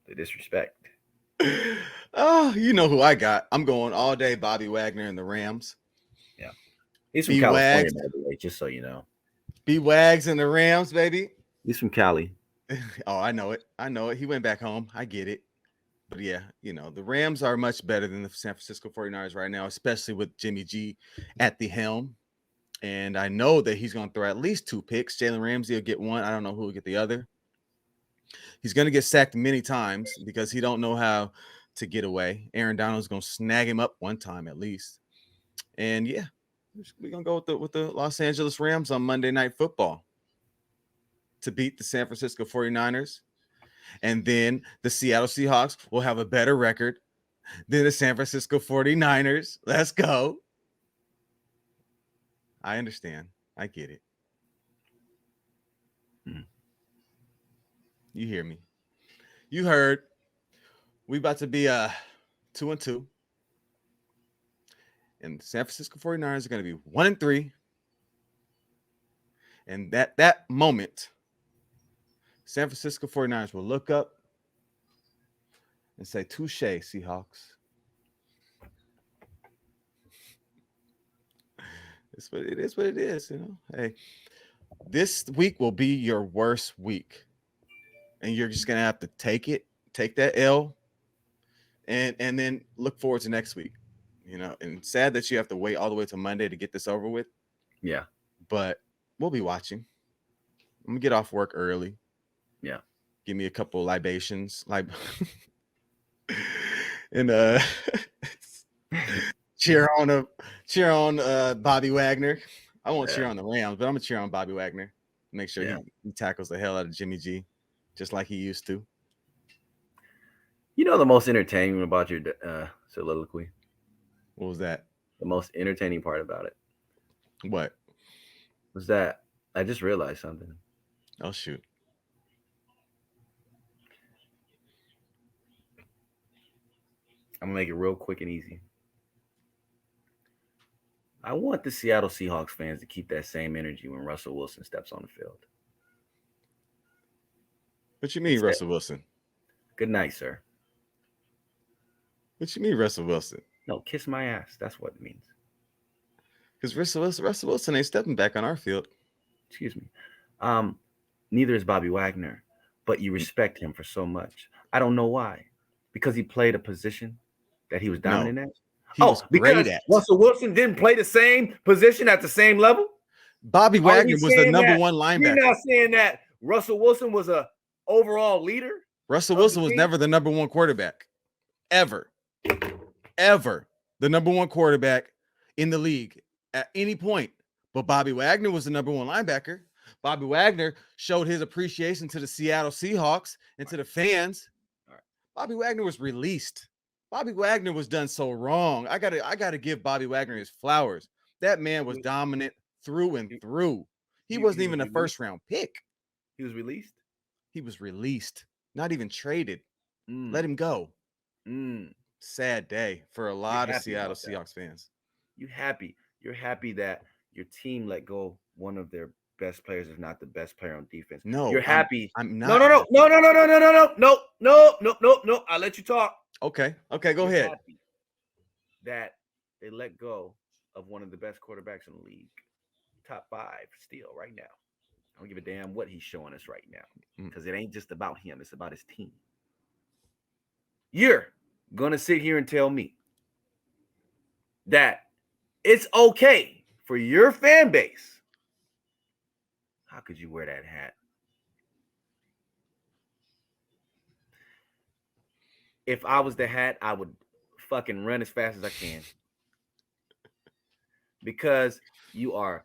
the disrespect. Oh, you know who I got. I'm going all day Bobby Wagner and the Rams. Yeah. He's from California, by the way, just so you know. B-Wags and the Rams, baby. He's from Cali. Oh, I know it. He went back home. I get it. But yeah, the Rams are much better than the San Francisco 49ers right now, especially with Jimmy G at the helm. And I know that he's going to throw at least 2 picks. Jalen Ramsey will get one. I don't know who will get the other. He's going to get sacked many times because he don't know how to get away. Aaron Donald's going to snag him up one time at least. And yeah, we're going to go with the Los Angeles Rams on Monday Night Football to beat the San Francisco 49ers. And then the Seattle Seahawks will have a better record than the San Francisco 49ers. Let's go. I understand. I get it. You hear me. You heard. We about to be 2-2. And the San Francisco 49ers are going to be 1-3. And that moment, San Francisco 49ers will look up and say, touche, Seahawks. It's what it is, what it is, Hey, this week will be your worst week. And you're just going to have to take that L, and then look forward to next week. And sad that you have to wait all the way to Monday to get this over with. Yeah. But we'll be watching. I'm going to get off work early. Yeah. Give me a couple libations. And cheer on Bobby Wagner. I won't cheer on the Rams, but I'm going to cheer on Bobby Wagner. Make sure he tackles the hell out of Jimmy G, just like he used to. The most entertaining about your soliloquy? What was that? The most entertaining part about it. What? Was that I just realized something. Oh, shoot. I'm going to make it real quick and easy. I want the Seattle Seahawks fans to keep that same energy when Russell Wilson steps on the field. What you mean, Russell Wilson? Good night, sir. What you mean, Russell Wilson? No, kiss my ass. That's what it means. Because Russell Wilson ain't stepping back on our field. Excuse me. Neither is Bobby Wagner, but you respect him for so much. I don't know why. Because he played a position that he was dominant at? Because Russell Wilson didn't play the same position at the same level? Bobby Wagner was the number one linebacker. You're not saying that Russell Wilson was an overall leader? Russell Wilson was never the number one quarterback. Ever. The number one quarterback in the league at any point. But Bobby Wagner was the number one linebacker. Bobby Wagner showed his appreciation to the Seattle Seahawks and to the fans. Bobby Wagner was released. Bobby Wagner was done so wrong. I gotta give Bobby Wagner his flowers. That man was dominant through and through. He wasn't even a first-round pick. He was released? He was released. Not even traded. Let him go. Sad day for a lot of Seattle Seahawks fans. You're happy that your team let go one of their best players, if not the best player on defense. No, you're happy. I'm not. No. I'll let you talk. Okay, go ahead. Happy that they let go of one of the best quarterbacks in the league, top 5 still right now. I don't give a damn what he's showing us right now because it ain't just about him; it's about his team. You're gonna sit here and tell me that it's okay for your fan base. How could you wear that hat? If I was the hat, I would fucking run as fast as I can. Because you are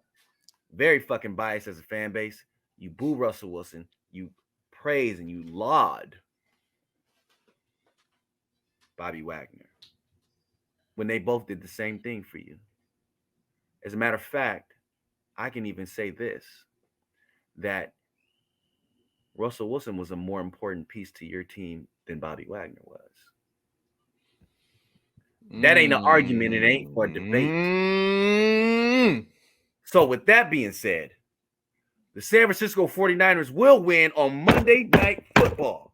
very fucking biased as a fan base. You boo Russell Wilson. You praise and you laud Bobby Wagner when they both did the same thing for you. As a matter of fact, I can even say this, that Russell Wilson was a more important piece to your team than Bobby Wagner was. That ain't an argument. It ain't for debate. So with that being said, the San Francisco 49ers will win on Monday Night Football.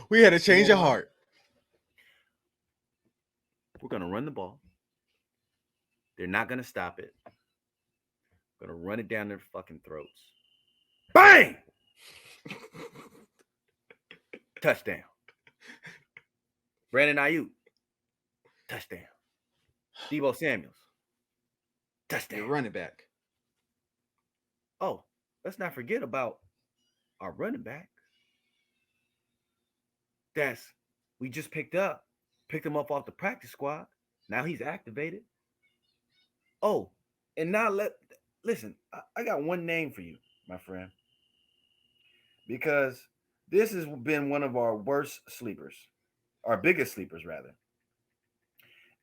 We had a change of heart. We're going to run the ball. They're not going to stop it. We're going to run it down their fucking throats. Bang! touchdown. Brandon Ayuk, touchdown. Deebo Samuels, touchdown. Your running back. Oh, let's not forget about our running back. We just picked him up off the practice squad. Now he's activated. Oh, and now listen, I got one name for you, my friend. Because this has been one of our worst sleepers, our biggest sleepers rather.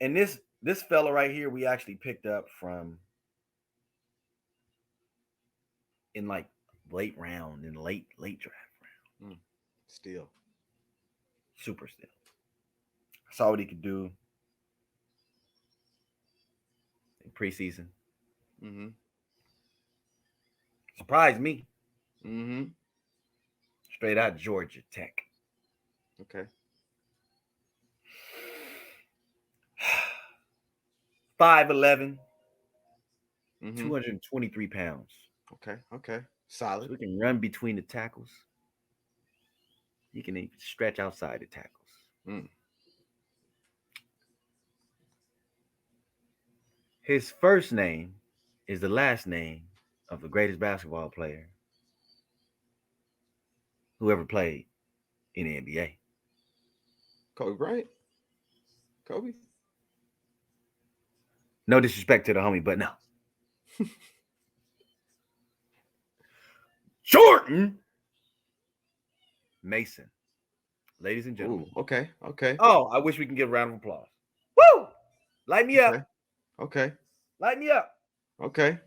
And this fella right here, we actually picked up from in like late draft round. Still. Super still. I saw what he could do in preseason. Mm-hmm. Surprised me. Mm-hmm. Straight out Georgia Tech. Okay. 5'11", Mm-hmm. 223 pounds. Okay. Solid. So we can run between the tackles. He can even stretch outside the tackles. His first name is the last name of the greatest basketball player who ever played in the NBA. Kobe Bryant? Kobe? No disrespect to the homie, but no. Jordan Mason. Ladies and gentlemen. Ooh, okay. Oh, I wish we can give a round of applause. Woo! Light me up. Okay. Light me up. Okay.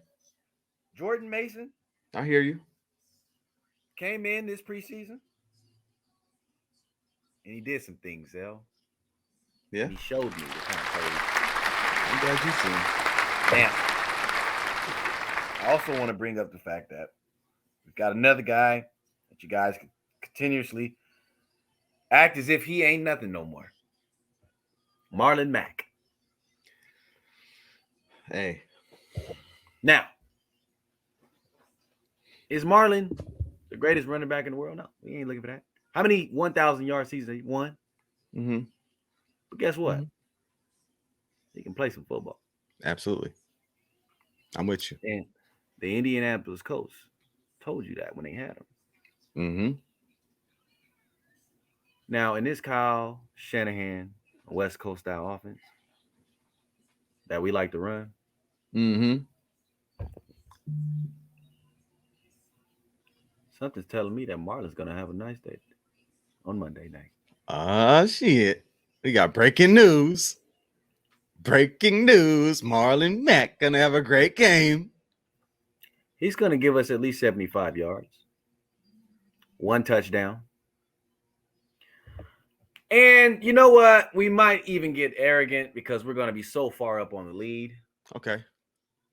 Jordan Mason. I hear you. Came in this preseason. And he did some things, Zell. Yeah. And he showed me the kind of player. I'm glad you seen. Now, I also want to bring up the fact that we've got another guy that you guys can continuously act as if he ain't nothing no more. Marlon Mack. Hey. Now, is Marlon the greatest running back in the world? No, we ain't looking for that. How many 1,000-yard seasons he won? Mm-hmm. But guess what? Mm-hmm. He can play some football. Absolutely. I'm with you. And the Indianapolis Colts told you that when they had him. Mm-hmm. Now, in this Kyle Shanahan West Coast style offense that we like to run, Mm-hmm. something's telling me that Marlon's going to have a nice day on Monday night. Shit. We got breaking news. Marlon Mack going to have a great game. He's going to give us at least 75 yards, 1 touchdown. And you know what? We might even get arrogant because we're going to be so far up on the lead. Okay.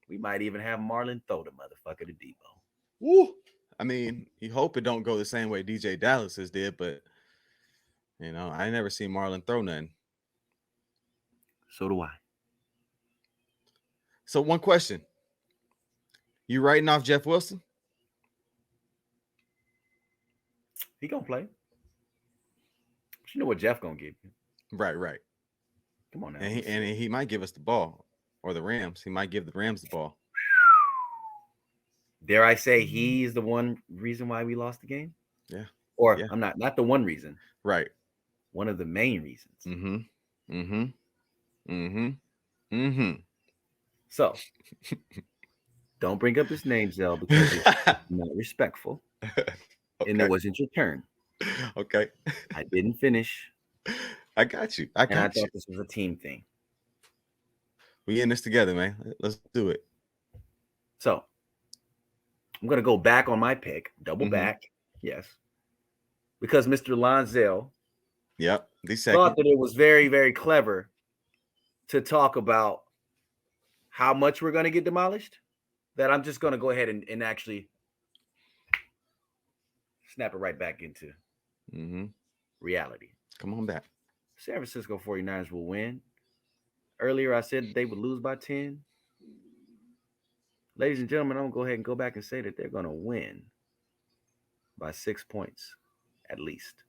We might even have Marlon throw the motherfucker to Debo. Woo! I mean, you hope it don't go the same way DJ Dallas's did, but I never seen Marlon throw nothing. So do I. So one question. You writing off Jeff Wilson? He gonna play. But you know what Jeff gonna give you. Right. Come on now. And he might give us the ball. Or the Rams. He might give the Rams the ball. Dare I say he is the one reason why we lost the game? Yeah. Or yeah. I'm not the one reason. Right. One of the main reasons. So don't bring up his name, Zell, because it's not respectful. Okay. And it wasn't your turn. Okay. I didn't finish. I got you. I thought this was a team thing. We in this together, man. Let's do it. So I'm going to go back on my pick, double back. Yes. Because Mr. Lonzel thought that it was very, very clever to talk about how much we're going to get demolished, that I'm just going to go ahead and actually snap it right back into reality. Come on back. San Francisco 49ers will win. Earlier, I said they would lose by 10. Ladies and gentlemen, I'm going to go ahead and go back and say that they're going to win by 6 points, at least.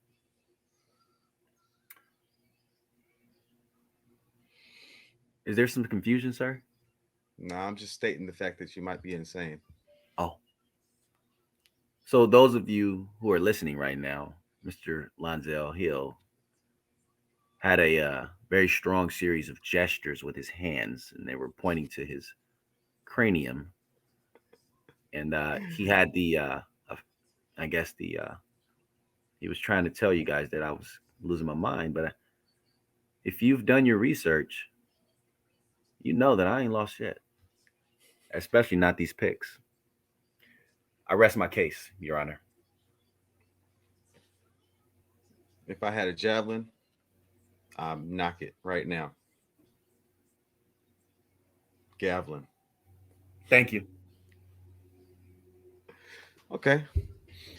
Is there some confusion, sir? No, I'm just stating the fact that you might be insane. Oh, so those of you who are listening right now, Mr. Lonzel Hill had a very strong series of gestures with his hands, and they were pointing to his cranium, and he had I guess he was trying to tell you guys that I was losing my mind. But if you've done your research, you know that I ain't lost yet, especially not these picks. I rest my case, Your Honor. If I had a javelin, I'd knock it right now. Javelin. Thank you. Okay.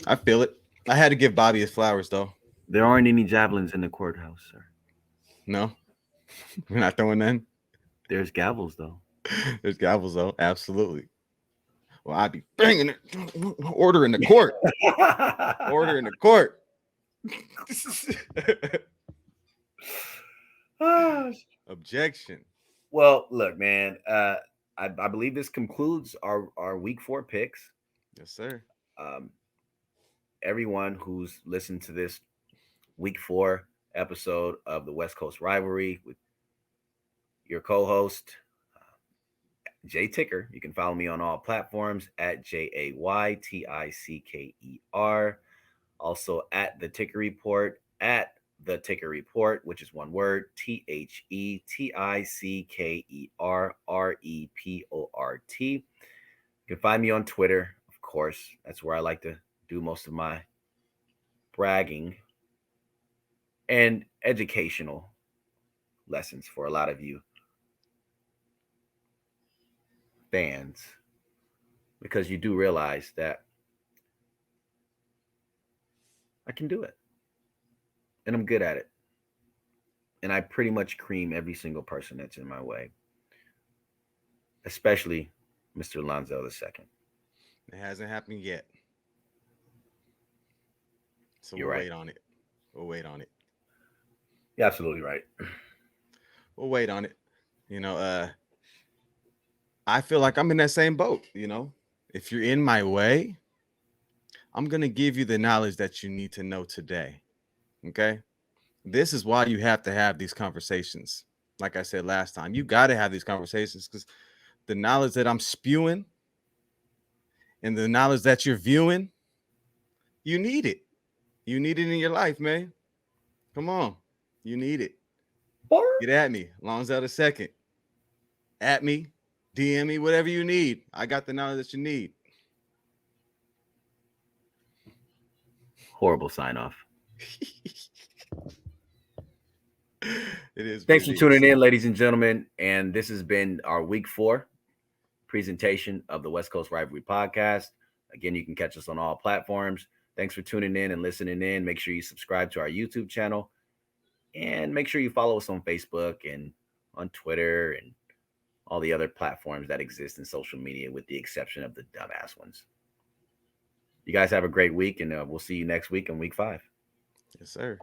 I feel it. I had to give Bobby his flowers, though. There aren't any javelins in the courthouse, sir. No, we're not throwing none. There's gavels, though. There's gavels, though. Absolutely. Well, I'd be banging it. Order in the court. Order in the court. Objection. Well, look, man. I believe this concludes our week 4 picks. Yes, sir. Everyone who's listened to this week 4 episode of the West Coast Rivalry with your co-host Jay Ticker. You can follow me on all platforms at JAYTICKER. Also at the Ticker Report, at the Ticker Report, which is one word, THETICKERREPORT. You can find me on Twitter, of course. That's where I like to do most of my bragging and educational lessons for a lot of you fans, because you do realize that I can do it and I'm good at it. And I pretty much cream every single person that's in my way, especially Mr. Lonzo II. It hasn't happened yet. So You're we'll right. wait on it. We'll wait on it. You're absolutely right. We'll wait on it. I feel like I'm in that same boat. If you're in my way, I'm going to give you the knowledge that you need to know today. Okay? This is why you have to have these conversations. Like I said last time, you got to have these conversations because the knowledge that I'm spewing and the knowledge that you're viewing, you need it. You need it in your life, man. Come on. You need it. Get at me. Lonzo II. At me. DM me, whatever you need. I got the knowledge that you need. Horrible sign off. It is. Thanks for tuning in, ladies and gentlemen. And this has been our week 4 presentation of the West Coast Rivalry podcast. Again, you can catch us on all platforms. Thanks for tuning in and listening in. Make sure you subscribe to our YouTube channel and make sure you follow us on Facebook and on Twitter and all the other platforms that exist in social media, with the exception of the dumbass ones. You guys have a great week, and we'll see you next week in week 5. Yes, sir.